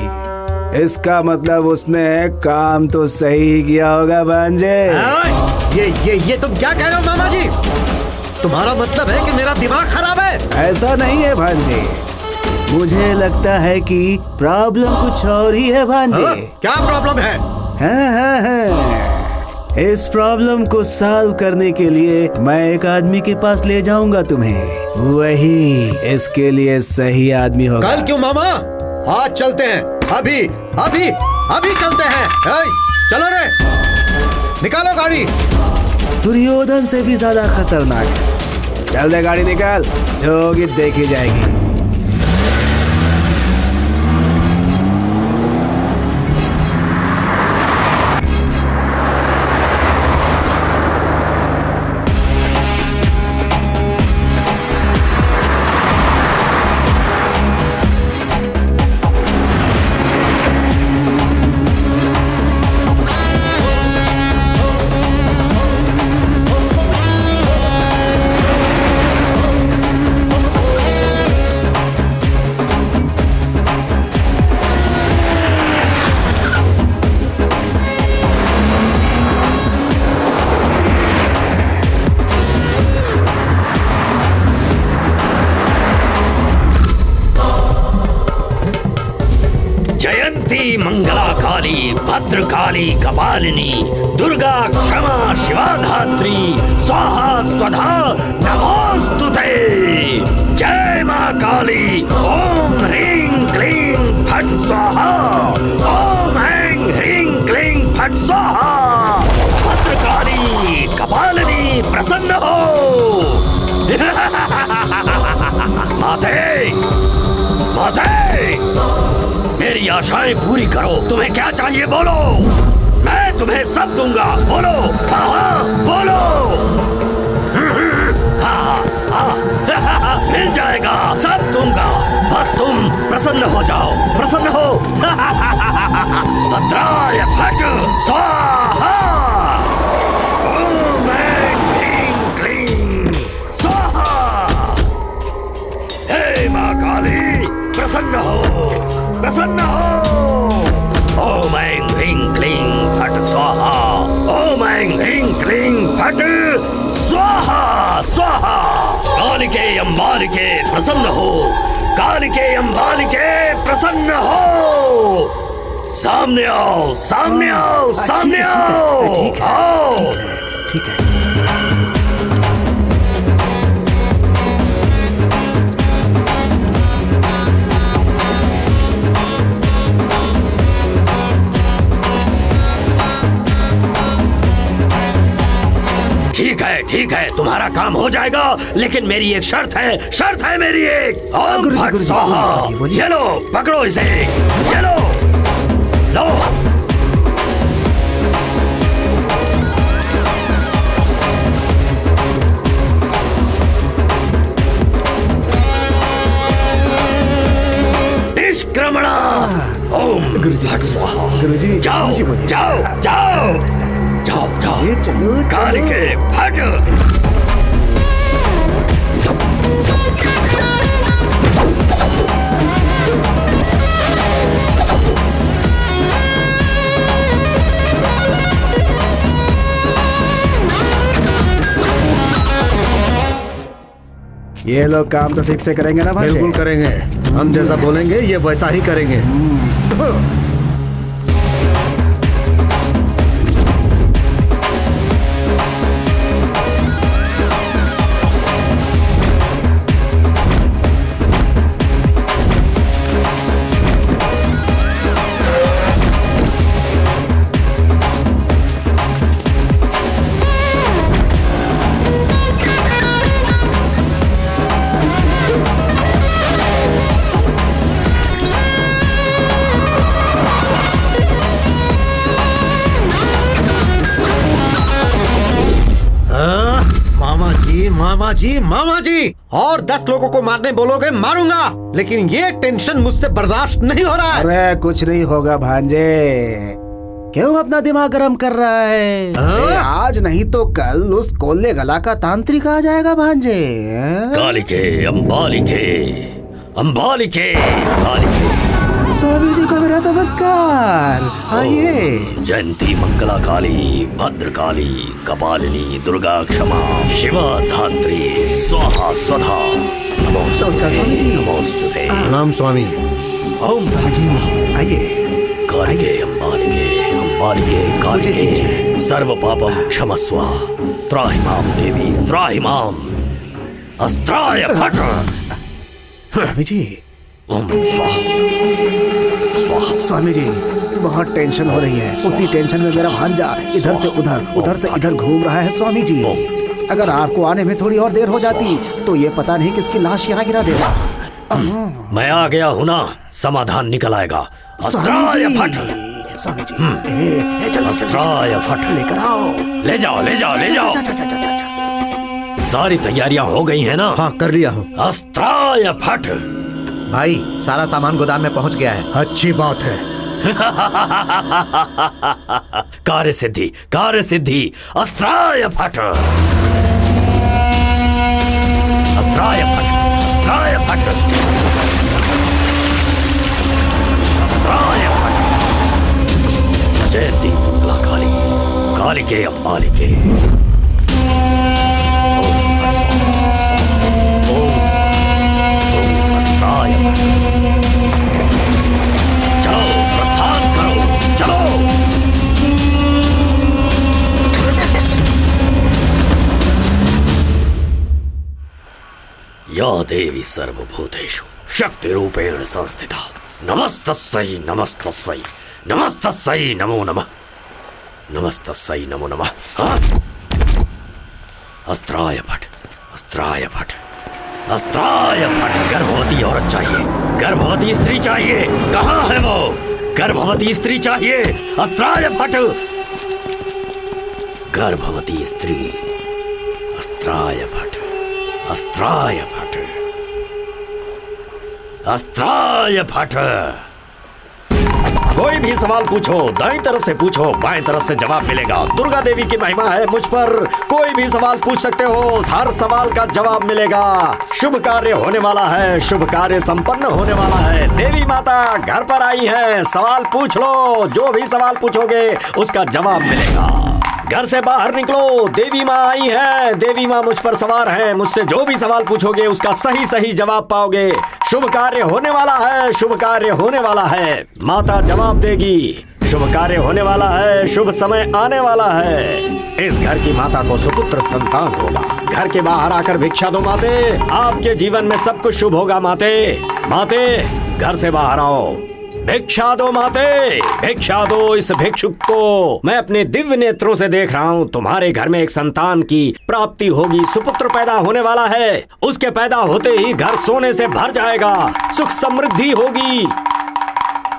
इसका मतलब उसने काम तो सही किया होगा भांजे। ये तुम क्या कह रहे हो मामा जी? तुम्हारा मतलब है कि मेरा दिमाग खराब है? ऐसा नहीं है भांजे, मुझे लगता है कि प्रॉब्लम कुछ और ही है भांजे। क्या प्रॉब्लम है? हाँ। इस प्रॉब्लम को सॉल्व करने के लिए मैं एक आदमी के पास ले जाऊंगा तुम्हें। वही इसके लिए सही आदमी होगा। कल क्यों मामा? आज चलते हैं। अभी चलते हैं। चलो रे, निकालो गाड़ी। दुर्योधन से भी ज्यादा खतरनाक है। चल दे गाड़ी निकाल, जो होगी देखी जाएगी। मंगला काली, भद्रकाली कपालिनी, दुर्गा क्षमा शिवा धात्री, स्वाहा स्वधा नमोस्तुते। जय मां काली। ओम ह्रीं क्लीं फट स्वाहा। ओम ऐं ह्रीं क्लीं फट स्वाहा। भद्रकाली कपालिनी प्रसन्न हो। माते मेरी आशाएं पूरी करो। तुम्हें क्या चाहिए बोलो, मैं तुम्हें सब दूंगा। बोलो, हाँ बोलो। हाँ, मिल जाएगा, सब दूंगा। बस तुम प्रसन्न हो जाओ, प्रसन्न हो। भद्राय फट स्वाहा। ओम ऐं ह्रीं क्लीं स्वाहा। हे मां काली, प्रसन्न हो, प्रसन्न हो। ओम ऐं ह्रीं क्लीं फट स्वाहा। ओम ऐं ह्रीं क्लीं फट स्वाहा स्वाहा। कालिके अम्बालिके प्रसन्न हो। कालिके अम्बालिके प्रसन्न हो। सामने आओ, सामने आओ, सामने आओ। आओ। ठीक है। ठीक है, तुम्हारा काम हो जाएगा, लेकिन मेरी एक शर्त है मेरी एक। ओम फट स्वाहा। ये लो, पकड़ो इसे, ये लो, लो। निष्क्रमणा। ओम फट स्वाहा। जाओ जाओ जाओ जाओ जाओ। कालिके फट। ये लोग काम तो ठीक से करेंगे ना भाई? बिल्कुल करेंगे। हम जैसा बोलेंगे ये वैसा ही करेंगे। मामा जी, और 10 लोगों को मारने बोलोगे मारूंगा, लेकिन ये टेंशन मुझसे बर्दाश्त नहीं हो रहा है। अरे कुछ नहीं होगा भांजे, क्यों अपना दिमाग गर्म कर रहा है? आज नहीं तो कल उस कोल्ले गला का तांत्रिक आ जाएगा भांजे। कालिके अंबालिके अंबालिके कालिके। स्वामी जी को मेरा नमस्कार। आइए। जयंती मंगला काली, भद्रकाली, कपालिनी, दुर्गा क्षमा, शिवा धात्री, स्वाहा स्वधा। नमोस्तुते। प्रणाम स्वामी। ओम स्वामी जी आइए। कालिके अंबालिके अंबालिके कालिके सर्व पापम क्षमस्व, त्राहि मां देवी त्राहि मां। अस्त्राय फट। स्वामी जी। ओम स्वाहा। स्वामी जी बहुत टेंशन हो रही है, उसी टेंशन में मेरा भांजा इधर से इधर घूम रहा है। स्वामी जी अगर आपको आने में थोड़ी और देर हो जाती तो ये पता नहीं किसकी लाश यहाँ गिरा देगा। मैं आ गया हूँ ना, समाधान निकल आएगा। अस्त्राय फट। स्वामी जी अस्त्राय फट। लेकर आओ। ले जाओ ले जाओ ले जाओ। सारी तैयारियां हो गई है ना? हाँ कर लिया हूँ। अस्त्राय फट। भाई सारा सामान गोदाम में पहुंच गया है। अच्छी बात है। कार्य सिद्धि। अस्त्राय फट। अस्त्राय फट। अस्त्राय फट। अस्त्राय फट। जयंती मंगला काली, कालिके अंबालिके। चलो प्रस्थान करो, चलो। या देवी सर्वभूतेषु शक्ति रूपेण संस्थिता, नमस्तस्यै नमस्तस्यै नमस्तस्यै नमो नमः, नमस्तस्यै नमो नमः। हाँ? अस्त्राय फट। अस्त्राय फट। अस्त्राय फट। गर्भवती औरत चाहिए, गर्भवती स्त्री चाहिए। कहाँ है वो? गर्भवती स्त्री चाहिए। अस्त्राय फट। गर्भवती स्त्री। अस्त्राय फट। अस्त्राय फट। अस्त्राय फट। कोई भी सवाल पूछो, दाईं तरफ से पूछो, बाएं तरफ से जवाब मिलेगा। दुर्गा देवी की महिमा है मुझ पर, कोई भी सवाल पूछ सकते हो, हर सवाल का जवाब मिलेगा। शुभ कार्य होने वाला है, शुभ कार्य संपन्न होने वाला है। देवी माता घर पर आई है, सवाल पूछ लो, जो भी सवाल पूछोगे उसका जवाब मिलेगा। घर से बाहर निकलो, देवी माँ आई है, देवी माँ मुझ पर सवार है, मुझसे जो भी सवाल पूछोगे उसका सही सही जवाब पाओगे। शुभ कार्य होने वाला है, शुभ कार्य होने वाला है, माता जवाब देगी। शुभ कार्य होने वाला है, शुभ समय आने वाला है। इस घर की माता को सुपुत्र संतान होगा। घर के बाहर आकर भिक्षा दो माते, आपके जीवन में सब कुछ शुभ होगा। माते माते घर से बाहर आओ, भिक्षा दो माते, भिक्षा दो। इस भिक्षुक को मैं अपने दिव्य नेत्रों से देख रहा हूँ। तुम्हारे घर में एक संतान की प्राप्ति होगी, सुपुत्र पैदा होने वाला है। उसके पैदा होते ही घर सोने से भर जाएगा, सुख समृद्धि होगी।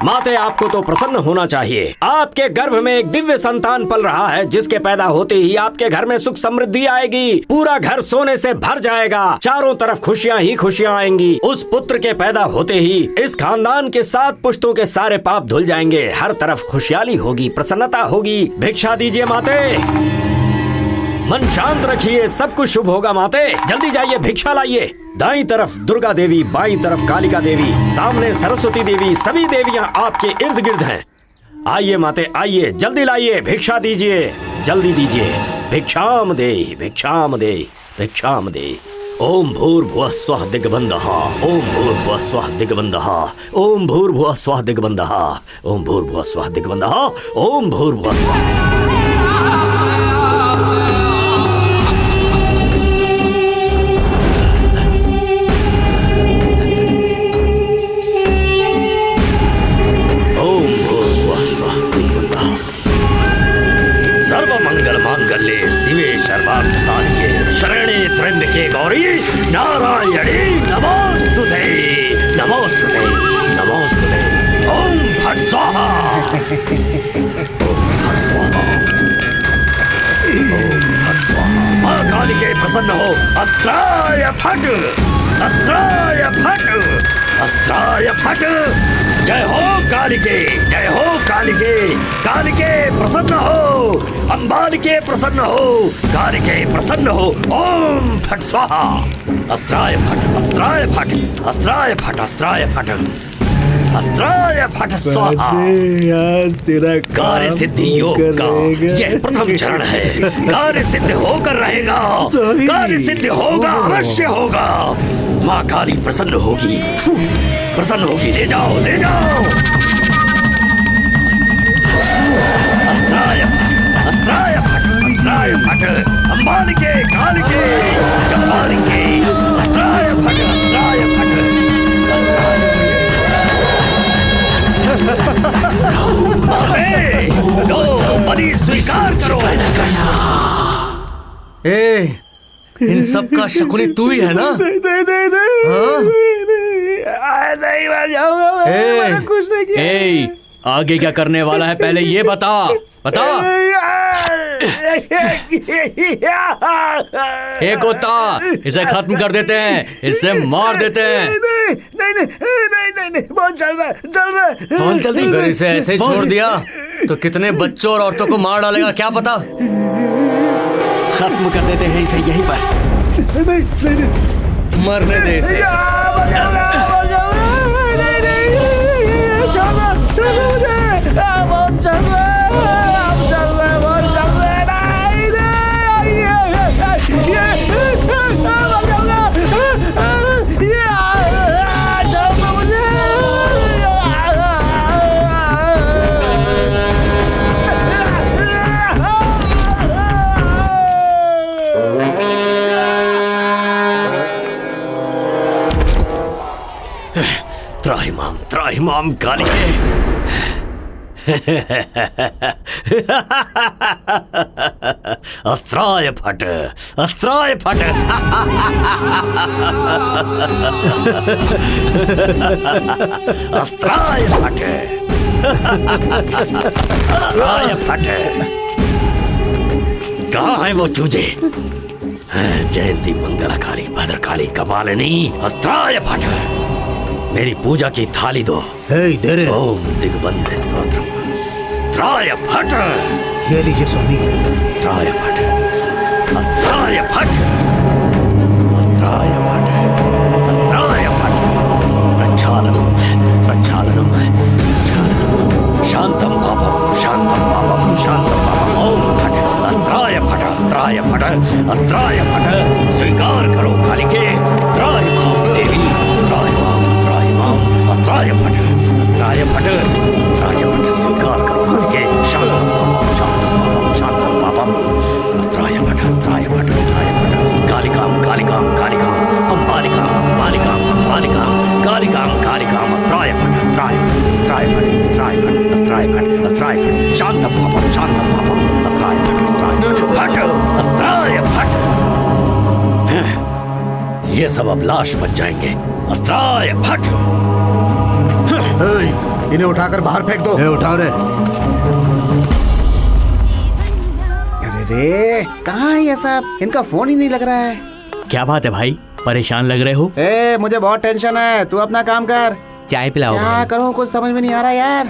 माते आपको तो प्रसन्न होना चाहिए। आपके गर्भ में एक दिव्य संतान पल रहा है, जिसके पैदा होते ही आपके घर में सुख समृद्धि आएगी, पूरा घर सोने से भर जाएगा, चारों तरफ खुशियां ही खुशियां आएंगी। उस पुत्र के पैदा होते ही इस खानदान के 7 पुश्तों के सारे पाप धुल जाएंगे, हर तरफ खुशहाली होगी, प्रसन्नता होगी। भिक्षा दीजिए माते, मन शांत रखिए, सब कुछ शुभ होगा। माते जल्दी जाइए, भिक्षा लाइए। दाईं तरफ दुर्गा देवी, बाईं तरफ कालिका देवी, सामने सरस्वती देवी, सभी देवियां आपके इर्द गिर्द हैं। आइए माते आइए, जल्दी लाइए, भिक्षा दीजिए, जल्दी दीजिए। भिक्षाम देहि भिक्षाम देहि भिक्षाम देहि। ओम भूर्भुवः स्वः दिग्बन्धः, ओम भूर्भुवः स्वः दिग्बन्धः, ओम भूर्भुवः स्वः दिग्बन्धः, ओम भूर्भुवः स्वः दिग्बन्धः, ओम भूर्भुवः स्वः। सर्वमंगल मांगल्ये शिवे सर्वार्थ साधिके शरणे त्र्यंबके गौरी नारायणी नमोस्तुते नमोस्तुते नमोस्तुते। ओम फट स्वाहा। ओम फट स्वाहा। माँ काली के प्रसन्न हो। अस्त्राय फट, अस्त्राय फट, अस्त्राय फट। जय हो कालिके, जय हो कालिके। कालिके प्रसन्न हो, अंबालिके प्रसन्न हो, कालिके प्रसन्न हो। ओम फट स्वाहा। अस्त्राय फट, अस्त्राय फट, अस्त्राय फट, अस्त्राय फट, अस्त्राय फट स्वाहा। आज तेरा कार्य सिद्धि योग का यह प्रथम चरण है। कार्य सिद्ध होकर रहेगा, कार्य सिद्ध होगा, अवश्य होगा। माँ काली प्रसन्न होगी, प्रसन्न होगी। ले जाओ, ले जाओ। अस्त्राय फट, अस्त्राय फट, अस्त्राय फट। अंबालिके, कालिके, चंबालिके। अस्त्राय फट, अस्त्राय फट, अस्त्राय फट। लो, बलि स्वीकार करो। ए, इन सब का शकुनी तू ही है ना? हाँ? नहीं मर जाऊंगा मैंने कुछ नहीं किया। ए, आगे क्या करने वाला है पहले ये बता, बता। एक कुत्ता, इसे खत्म कर देते हैं, इसे मार देते हैं। नहीं, बहुत चल रहा है, चल रहा है। बहुत जल्दी। अगर इसे ऐसे ही छोड़ दिया तो कितने बच्चों और औरतों को मार डालेगा क्या पता। खत्म कर देते हैं इसे यहीं पर। नहीं, मरने दे इसे। छोड़ो मुझे, बहुत चल रहा है, बहुत चल रहा है, बहुत चल रहा है। त्राहिमाम, त्राहिमाम कालिके। अस्त्राय फट, अस्त्राय फट। अस्त्राय फट, अस्त्राय फट। कहाँ है वो चूजे? जयंती, मंगलाकाली, भद्रकाली, कपालिनी। अस्त्राय फट। मेरी पूजा की थाली दो। दे रहे। ओम दिग्बंध स्तोत्रम। अस्त्राय फट। ये लीजिए स्वामी। अस्त्राय फट, अस्त्राय फट, अस्त्राय फट, अस्त्राय फट। प्रक्षालनम, प्रक्षालनम, प्रक्षालनम। शांतम पापम, शांतम पापम, शांतम पापम। ओम फट, अस्त्राय फट, अस्त्राय फट, अस्त्राय फट। स्वीकार करो कालिके। त्राहिमाम देवी, त्राहिमाम, त्राहिमाम। अस्त्राय फट, अस्त्राय फट, अस्त्राय फट। स्वीकार करो कालिके। शांतम पापम, शांतम पापम, शांतम पापम। अस्त्राय फट, अस्त्राय फट, अस्त्राय फट। कालिकाम, कालिकाम, कालिकाम। अंबालिकाम, अंबालिकाम, अंबालिकाम। कालिकाम, कालिकाम। अस्त्राय फट, अस्त्राय फट, अस्त्राय फट, अस्त्राय फट, अस्त्राय फट, अस्त्राय फट। शांतम पापम, शांतम पापम। अस्त्राय फट, अस्त्राय फट, अस्त्राय फट। ये सब अब लाश बन जाएंगे। अस्त्राय फट। इन्हें उठाकर बाहर फेंक दो। उठाओ रे। अरे रे, कहाँ है ये सब? इनका फोन ही नहीं लग रहा है। क्या बात है भाई, परेशान लग रहे हो? ए, मुझे बहुत टेंशन है, तू अपना काम कर। चाय पिलाओ। क्या करूँ, कुछ समझ में नहीं आ रहा यार।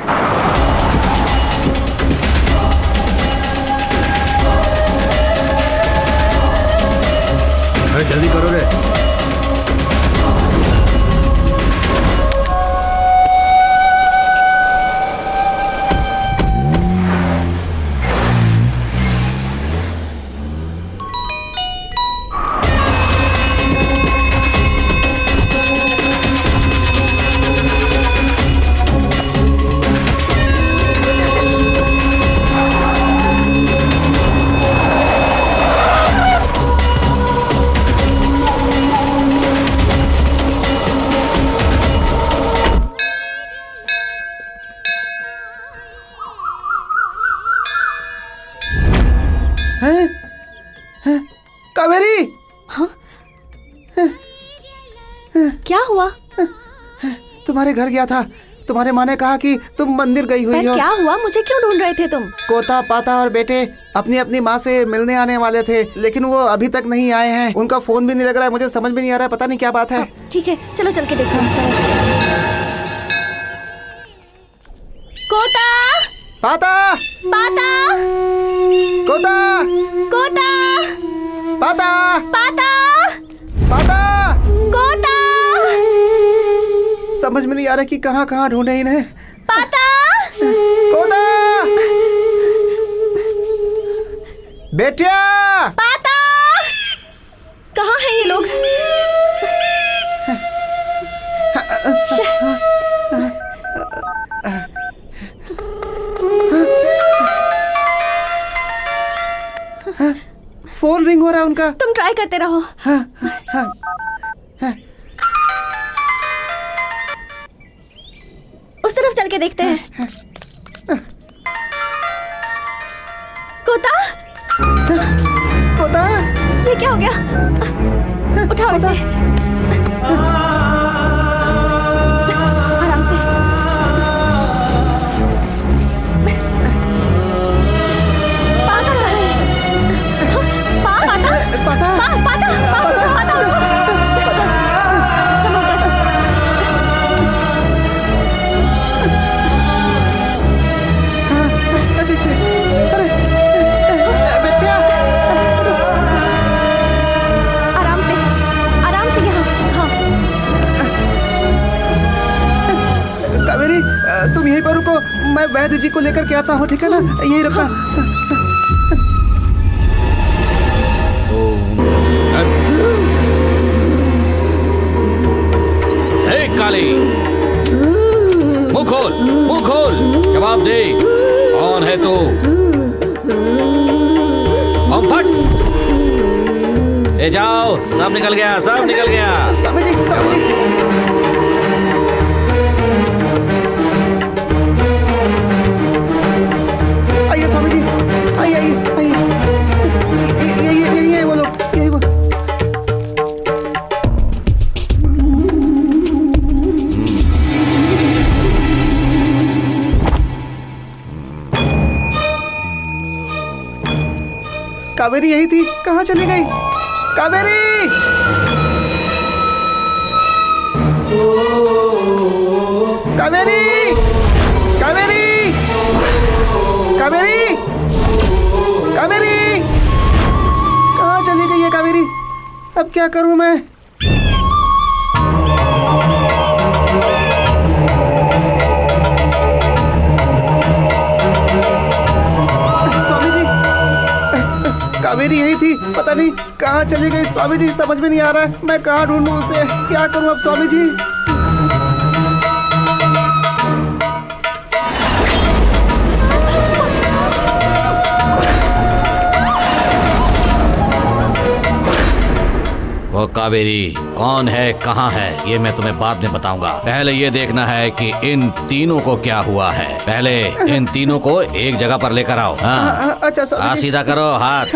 अरे जल्दी करो रे। कावेरी, क्या हुआ? तुम्हारे घर गया था, तुम्हारे माँ ने कहा कि तुम मंदिर गई हुई पर हो। क्या हुआ? मुझे क्यों ढूंढ रहे थे तुम? कोता, पाता और बेटे अपनी अपनी माँ से मिलने आने वाले थे, लेकिन वो अभी तक नहीं आए हैं। उनका फोन भी नहीं लग रहा है, मुझे समझ में नहीं आ रहा है, पता नहीं क्या बात है। ठीक है, चलो चल के देखते हैं। चलो। कोता, पाता, पाता, कोता, कोता, पाता, पाता, पाता। कोता, समझ में नहीं आ रहा कि कहाँ कहाँ ढूंढे इन्हें। पाता, कोता, बेटिया, पाता, कहाँ हैं ये लोग? फोन रिंग हो रहा है उनका। तुम ट्राई करते रहो। उस तरफ चल के देखते हैं। कोता, कोता, ये क्या हो गया? उठाओ इसे। आराम से। पाता कहाँ है? हाँ, पाता, पाता, पाता, पाता, पाता, संभल कर। अरे बेटिया, आराम से यहाँ। हाँ। कावेरी, तुम यहीं पर रुको, मैं वैद्य जी को लेकर के आता हूँ, ठीक है ना? यहीं रुकना। हे काली, मुंह खोल, मुंह खोल, जवाब दे, कौन है तू? हम फट। ए जाओ, सब निकल गया, सब निकल गया। स्वामी जी, स्वामी जी। आइए स्वामी जी, आइए आइए आइए। यही है वो लोग, यही वो। कावेरी यही थी, कहाँ चली गई? कावेरी! कावेरी! कावेरी! कावेरी! कावेरी! कहाँ चली गई है कावेरी? अब क्या करूं मैं? स्वामी जी, कावेरी यही थी, पता नहीं कहाँ चली गई। स्वामी जी, समझ में नहीं आ रहा है, मैं कहाँ ढूंढूं उसे? क्या करूं अब स्वामी जी? वो कावेरी कौन है, कहाँ है, ये मैं तुम्हें बाद में बताऊंगा। पहले ये देखना है कि इन तीनों को क्या हुआ है। पहले इन तीनों को एक जगह पर लेकर आओ। हाँ, अच्छा स्वामी जी। सीधा करो हाथ।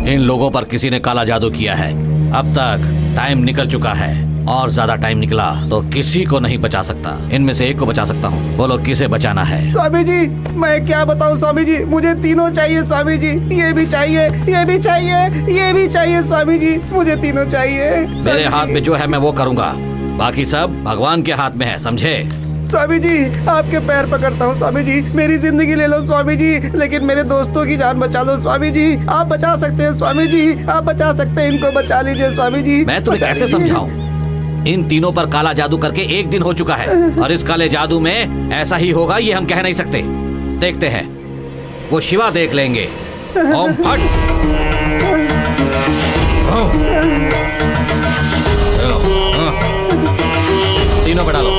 इन लोगों पर किसी ने काला जादू किया है। अब तक टाइम निकल चुका है और ज्यादा टाइम निकला तो किसी को नहीं बचा सकता। इनमें से एक को बचा सकता हूँ। बोलो किसे बचाना है? स्वामी जी, मैं क्या बताऊँ स्वामी जी, मुझे तीनों चाहिए स्वामी जी। ये भी चाहिए, ये भी चाहिए, ये भी चाहिए स्वामी जी, मुझे तीनों चाहिए। मेरे हाथ में जो है मैं वो करूँगा, बाकी सब भगवान के हाथ में है, समझे? स्वामी जी, आपके पैर पकड़ता हूँ स्वामी जी, मेरी जिंदगी ले लो स्वामी जी, लेकिन मेरे दोस्तों की जान बचा लो स्वामी जी। आप बचा सकते हैं स्वामी जी, आप बचा सकते हैं, इनको बचा लीजिए स्वामी जी। मैं तुम्हें कैसे समझाऊं? इन तीनों पर काला जादू करके एक दिन हो चुका है और इस काले जादू में ऐसा ही होगा ये हम कह नहीं सकते। देखते हैं, वो शिवा देख लेंगे। ओम फट। तीनों पे डालो।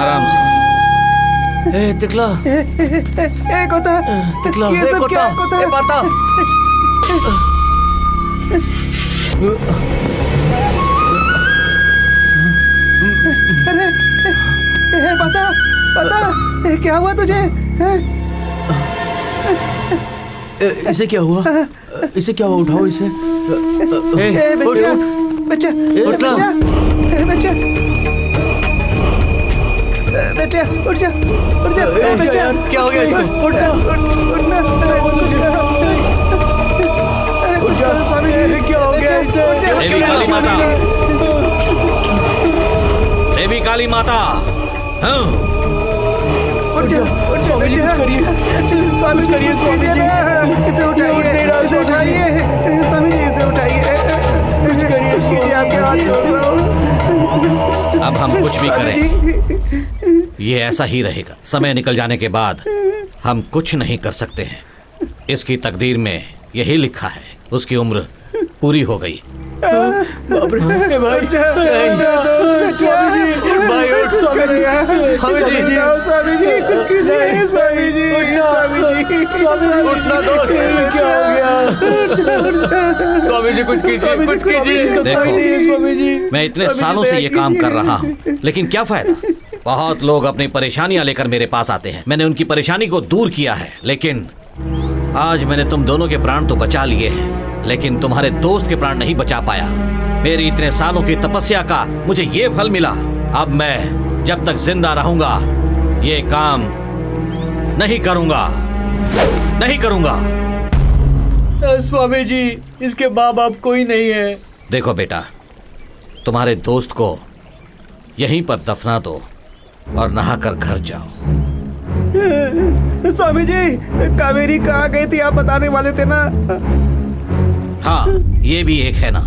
आराम से। ए तिकला, कोता, तिकला, ये सब क्या कोता? ए पाता। अरे पता क्या हुआ तुझे? इसे क्या हुआ? इसे क्या हुआ? उठाओ इसे। बच्चा बच्चा बच्चा बच्चा बेटा उठ जा बेटा। क्या हो गया इसको? उठना कुछ करो। अरे कुछ करो स्वामी जी, क्या हो गया इसे? देवी काली माता, देवी काली माता, हाँ उठ जा स्वामी जी, करिए स्वामी जी, करिए स्वामी जी, इसे उठाइए स्वामी जी, इसे उठाइए, कुछ कीजिए, आपके हाथ जोड़ रहा हूँ। अब हम कुछ भी करें ये ऐसा ही रहेगा। समय निकल जाने के बाद हम कुछ नहीं कर सकते हैं। इसकी तकदीर में यही लिखा है। उसकी उम्र पूरी हो गई। बाप रे, भाई भाई उठ स्वामी जी, कुछ कीजिए स्वामी जी, उठना दोस्त, क्या हो गया? स्वामी जी कुछ कीजिए, कुछ कीजिए। देखो, मैं इतने सालों से ये काम कर रहा हूँ, लेकिन क्या फायदा? बहुत लोग अपनी परेशानियां लेकर मेरे पास आते हैं। मैंने उनकी परेशानी को दूर किया है, लेकिन आज मैंने तुम दोनों के प्राण तो बचा लिए हैं, लेकिन तुम्हारे दोस्त के प्राण नहीं बचा पाया। मेरी इतने सालों की तपस्या का मुझे ये फल मिला। अब मैं जब तक जिंदा रहूंगा ये काम नहीं करूंगा, नहीं करूंगा। स्वामी जी, इसके माँ बाप कोई नहीं है। देखो बेटा, तुम्हारे दोस्त को यहीं पर दफना दो और नहाकर घर जाओ। स्वामी जी, कावेरी कहाँ गई थी? आप बताने वाले थे ना? हाँ, ये भी एक है ना।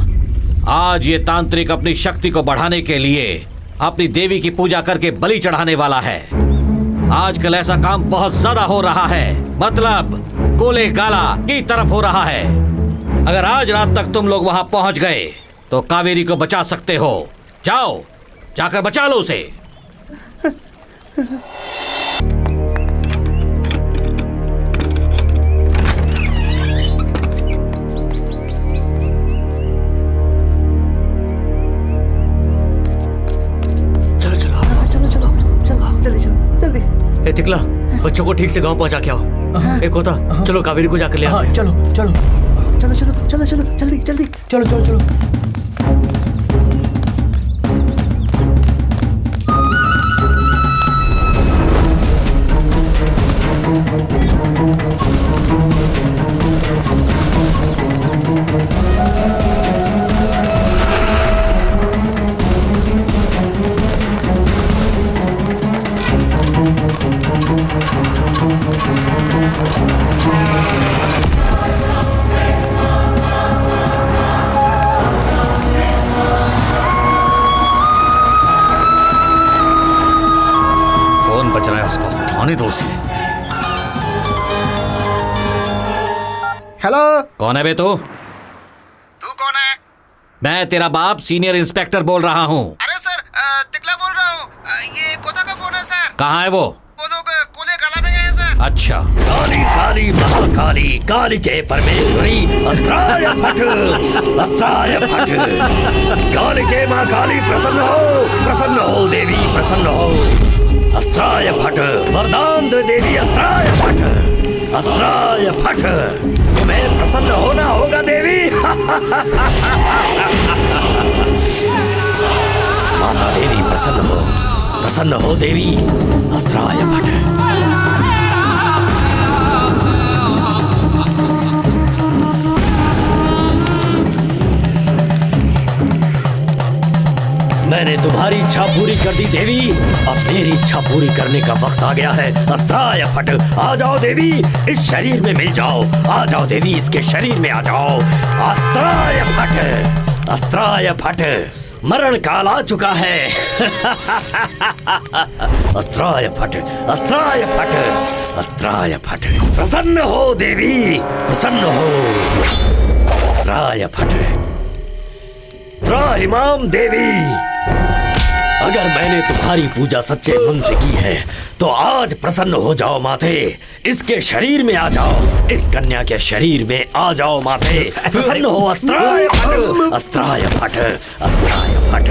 आज ये तांत्रिक अपनी शक्ति को बढ़ाने के लिए अपनी देवी की पूजा करके बलि चढ़ाने वाला है। आजकल ऐसा काम बहुत ज्यादा हो रहा है, मतलब कोले गाला की तरफ हो रहा है। अगर आज रात तक तुम लोग वहां पहुंच गए तो कावेरी को बचा सकते हो। जाओ, जाकर बचा लो उसे। ए तिकला, बच्चों को ठीक से गांव पहुंचा के आओ। एक होता, चलो कावेरी को जाकर ले आते हैं। चलो चलो चलो चलो चलो चलो, जल्दी जल्दी चलो चलो चलो। बच रहा है उसको, थाने दो उसे। हेलो, कौन है बे तू? तू कौन है? मैं तेरा बाप सीनियर इंस्पेक्टर बोल रहा हूँ। अरे सर, तिकला बोल रहा हूँ। ये कोता का फोन है सर। कहाँ है वो? वो लोग कोले गाला में गए हैं सर। अच्छा। काली काली महाकाली, काली के परमेश्वरी, अस्त्राय फट, अस्त्राय फट। काली के महाकाली प्रसन्न हो देवी, प्रसन्न हो। अस्त्राय फट, वरदान दे देवी, अस्त्राय फट, अस्त्राय फट। तुम्हें प्रसन्न होना होगा देवी। माता देवी प्रसन्न हो देवी, अस्त्राय फट। मैंने तुम्हारी इच्छा पूरी कर दी देवी, अब मेरी इच्छा पूरी करने का वक्त आ गया है। अस्त्राय फट, आ जाओ देवी, इस शरीर में मिल जाओ। आ जाओ देवी, इसके शरीर में आ जाओ। अस्त्राय फट, अस्त्राय फट, मरण काल आ चुका है। अस्त्राय फट, अस्त्राय फट, अस्त्राय फट। प्रसन्न हो देवी, प्रसन्न हो। अस्त्राय फट, त्राहिमाम देवी। अगर मैंने तुम्हारी पूजा सच्चे मन से की है तो आज प्रसन्न हो जाओ माते। इसके शरीर में आ जाओ, इस कन्या के शरीर में आ जाओ माते। प्रसन्न हो। अस्त्राय फट, अस्त्राय फट, अस्त्राय फट।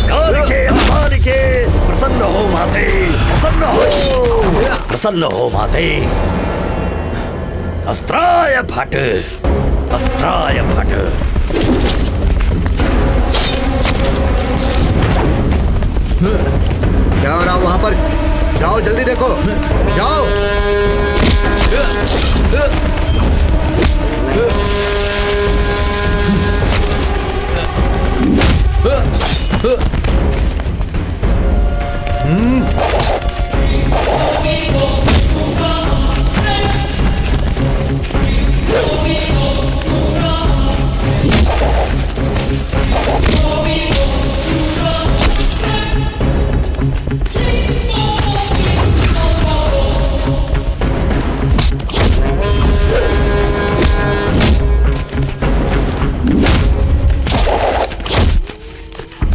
कालिके अमालिके, प्रसन्न हो माते, प्रसन्न हो, प्रसन्न हो माते। अस्त्राय फट, अस्त्राय फट। क्या हो रहा वहां पर? जाओ जल्दी देखो, जाओ।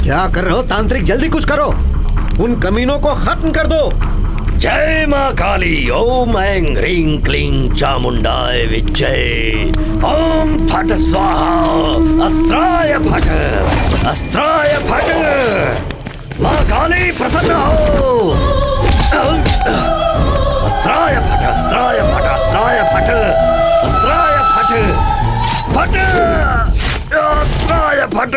क्या कर रहे हो तांत्रिक? जल्दी कुछ करो, उन कमीनों को खत्म कर दो। जय मां काली। ओम ऐं ह्रीं क्लीं चामुंडाय विच्चे। ओम फट स्वाहा। अस्त्राय फट, अस्त्राय फट। मां काली प्रसन्न हो। अस्त्राय फट, अस्त्राय फट, अस्त्राय फट, अस्त्राय फट, फट, अस्त्राय फट।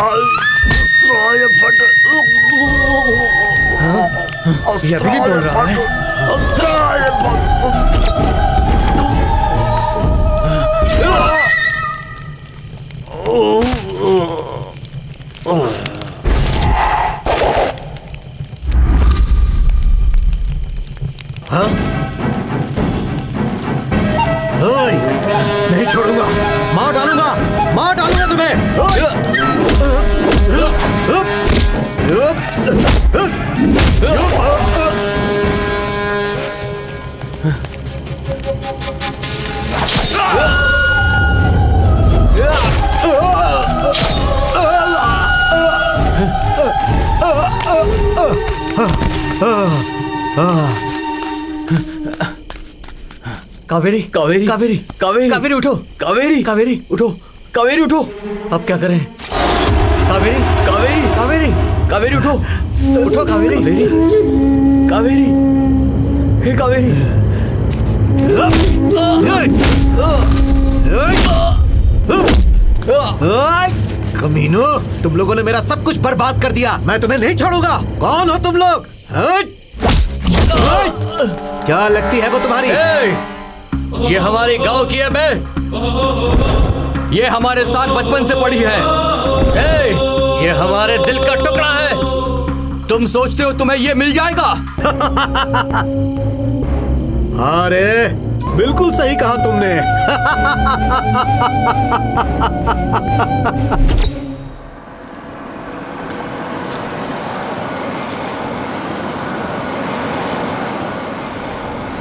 अस्त्राय फट। ये अभी भी बोल रहा है। अस्त्राय फट। हाँ? ओए, नहीं छोड़ूंगा, मार डालूंगा, मार डालूंगा तुम्हें। कावेरी, कावेरी, कावेरी, कावेरी, कावेरी उठो, कावेरी, कावेरी उठो, कावेरी उठो। अब क्या करें? कावेरी, कावेरी, कावेरी, कावेरी उठो, उठो कावेरी, कावेरी, कावेरी, हे कावेरी। कमीनो, तुम लोगों ने मेरा सब कुछ बर्बाद कर दिया। मैं तुम्हें नहीं छोड़ूंगा। कौन हो तुम लोग? क्या लगती है वो तुम्हारी? ये हमारी गांव की है बे। ये हमारे साथ बचपन से पड़ी है। ये हमारे दिल का टुकड़ा है। तुम सोचते हो तुम्हें ये मिल जाएगा? अरे बिल्कुल सही कहा तुमने।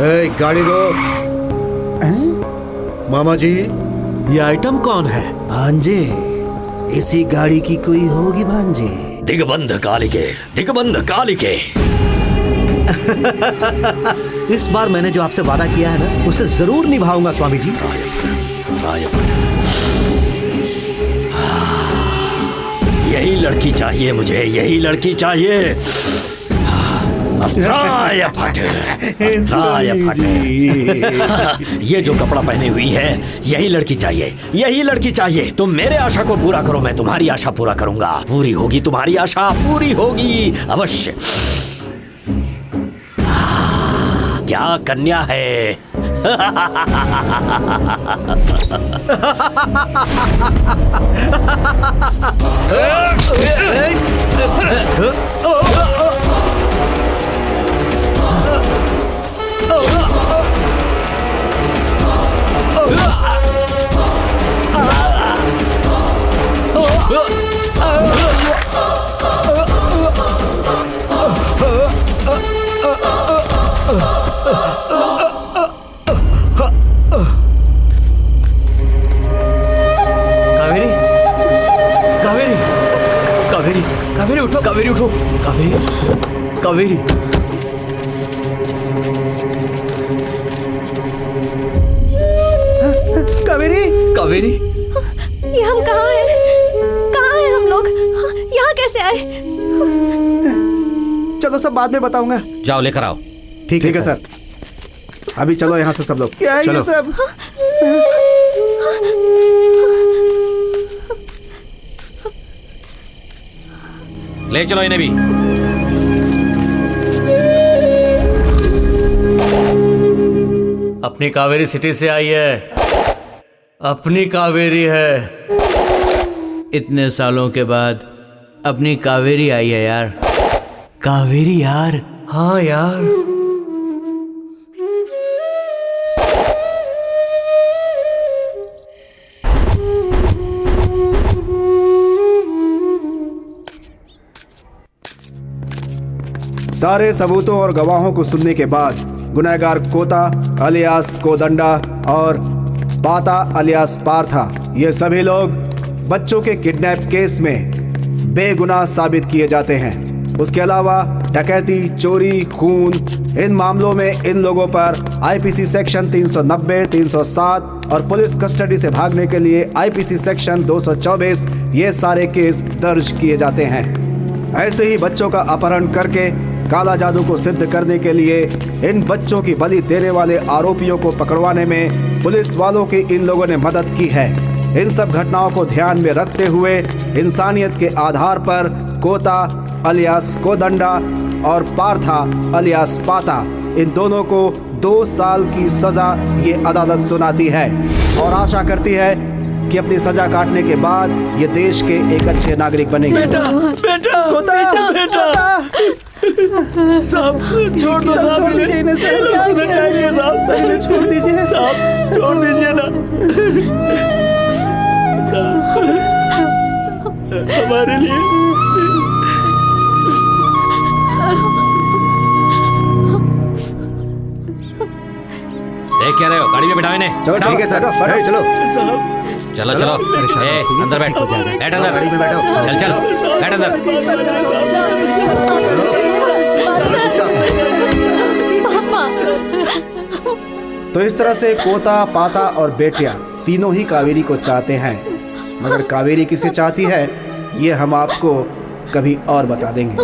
ए, गाड़ी रोक। मामा जी, ये आइटम कौन है? भांजे, इसी गाड़ी की कोई होगी भांजे। दिग्बंध कालिके, दिग्बंध कालिके। इस बार मैंने जो आपसे वादा किया है ना, उसे जरूर निभाऊंगा स्वामी जी। यही लड़की चाहिए मुझे, यही लड़की चाहिए। अस्त्राय फट, अस्त्राय फट। ये जो कपड़ा पहनी हुई है, यही लड़की चाहिए, यही लड़की चाहिए। तुम मेरे आशा को पूरा करो, मैं तुम्हारी आशा पूरा करूंगा। पूरी होगी तुम्हारी आशा, पूरी होगी अवश्य। क्या कन्या है। उठो, कावेरी उठो, कावेरी, कावेरी। कावेरी, कावेरी, ये हम कहाँ हैं? कहाँ हैं हम लोग? यहाँ कैसे आए? चलो सब बाद में बताऊंगा। जाओ लेकर आओ। ठीक है सर। अभी चलो यहाँ से सब लोग। क्या है चलो। ये सब? ले चलो इन्हें भी। अपनी कावेरी सिटी से आई है, अपनी कावेरी है। इतने सालों के बाद अपनी कावेरी आई है यार। कावेरी यार। हाँ यार। सारे सबूतों और गवाहों को सुनने के बाद गुनहगार कोता अलियास कोदंडा और पाता अलियास पार्था, ये सभी लोग बच्चों के किडनैप केस में बेगुनाह साबित किए जाते हैं। उसके अलावा डकैती, चोरी, खून, इन मामलों में इन लोगों पर आईपीसी सेक्शन 390, 307 और पुलिस कस्टडी से भागने के लिए आईपीसी सेक्शन 224 ये सारे केस दर्ज किए जाते हैं। ऐसे ही बच्चों का अपहरण करके काला जादू को सिद्ध करने के लिए इन बच्चों की बलि देने वाले आरोपियों को पकड़वाने में पुलिस वालों की इन लोगों ने मदद की है। इन सब घटनाओं को ध्यान में रखते हुए इंसानियत के आधार पर कोता अलियास कोदंडा और पार्था अलियास पाता, इन दोनों को 2 साल की सजा ये अदालत सुनाती है और आशा करती है कि अपनी सजा काटने के बाद ये देश के एक अच्छे नागरिक बनेंगे। बेटा, बेटा, कोता, बेटा, साहब छोड़ दो साहब, छोड़ दीजिए इन्हें। सुनना चाहिए साहब, सर इन्हें छोड़ दीजिए साहब, छोड़ दीजिए ना साहब, हमारे लिए। देख क्या रहे हो? गाड़ी में बिठाओ इन्हें। चलो ठीक है सर, चलो चलो चलो। अंदर बैठ, बैठ अंदर। गाड़ी में बैठो। चल चल, बैठ अंदर। तो इस तरह से कोता, पाता और बेटिया तीनों ही कावेरी को चाहते हैं, मगर कावेरी किसे चाहती है ये हम आपको कभी और बता देंगे।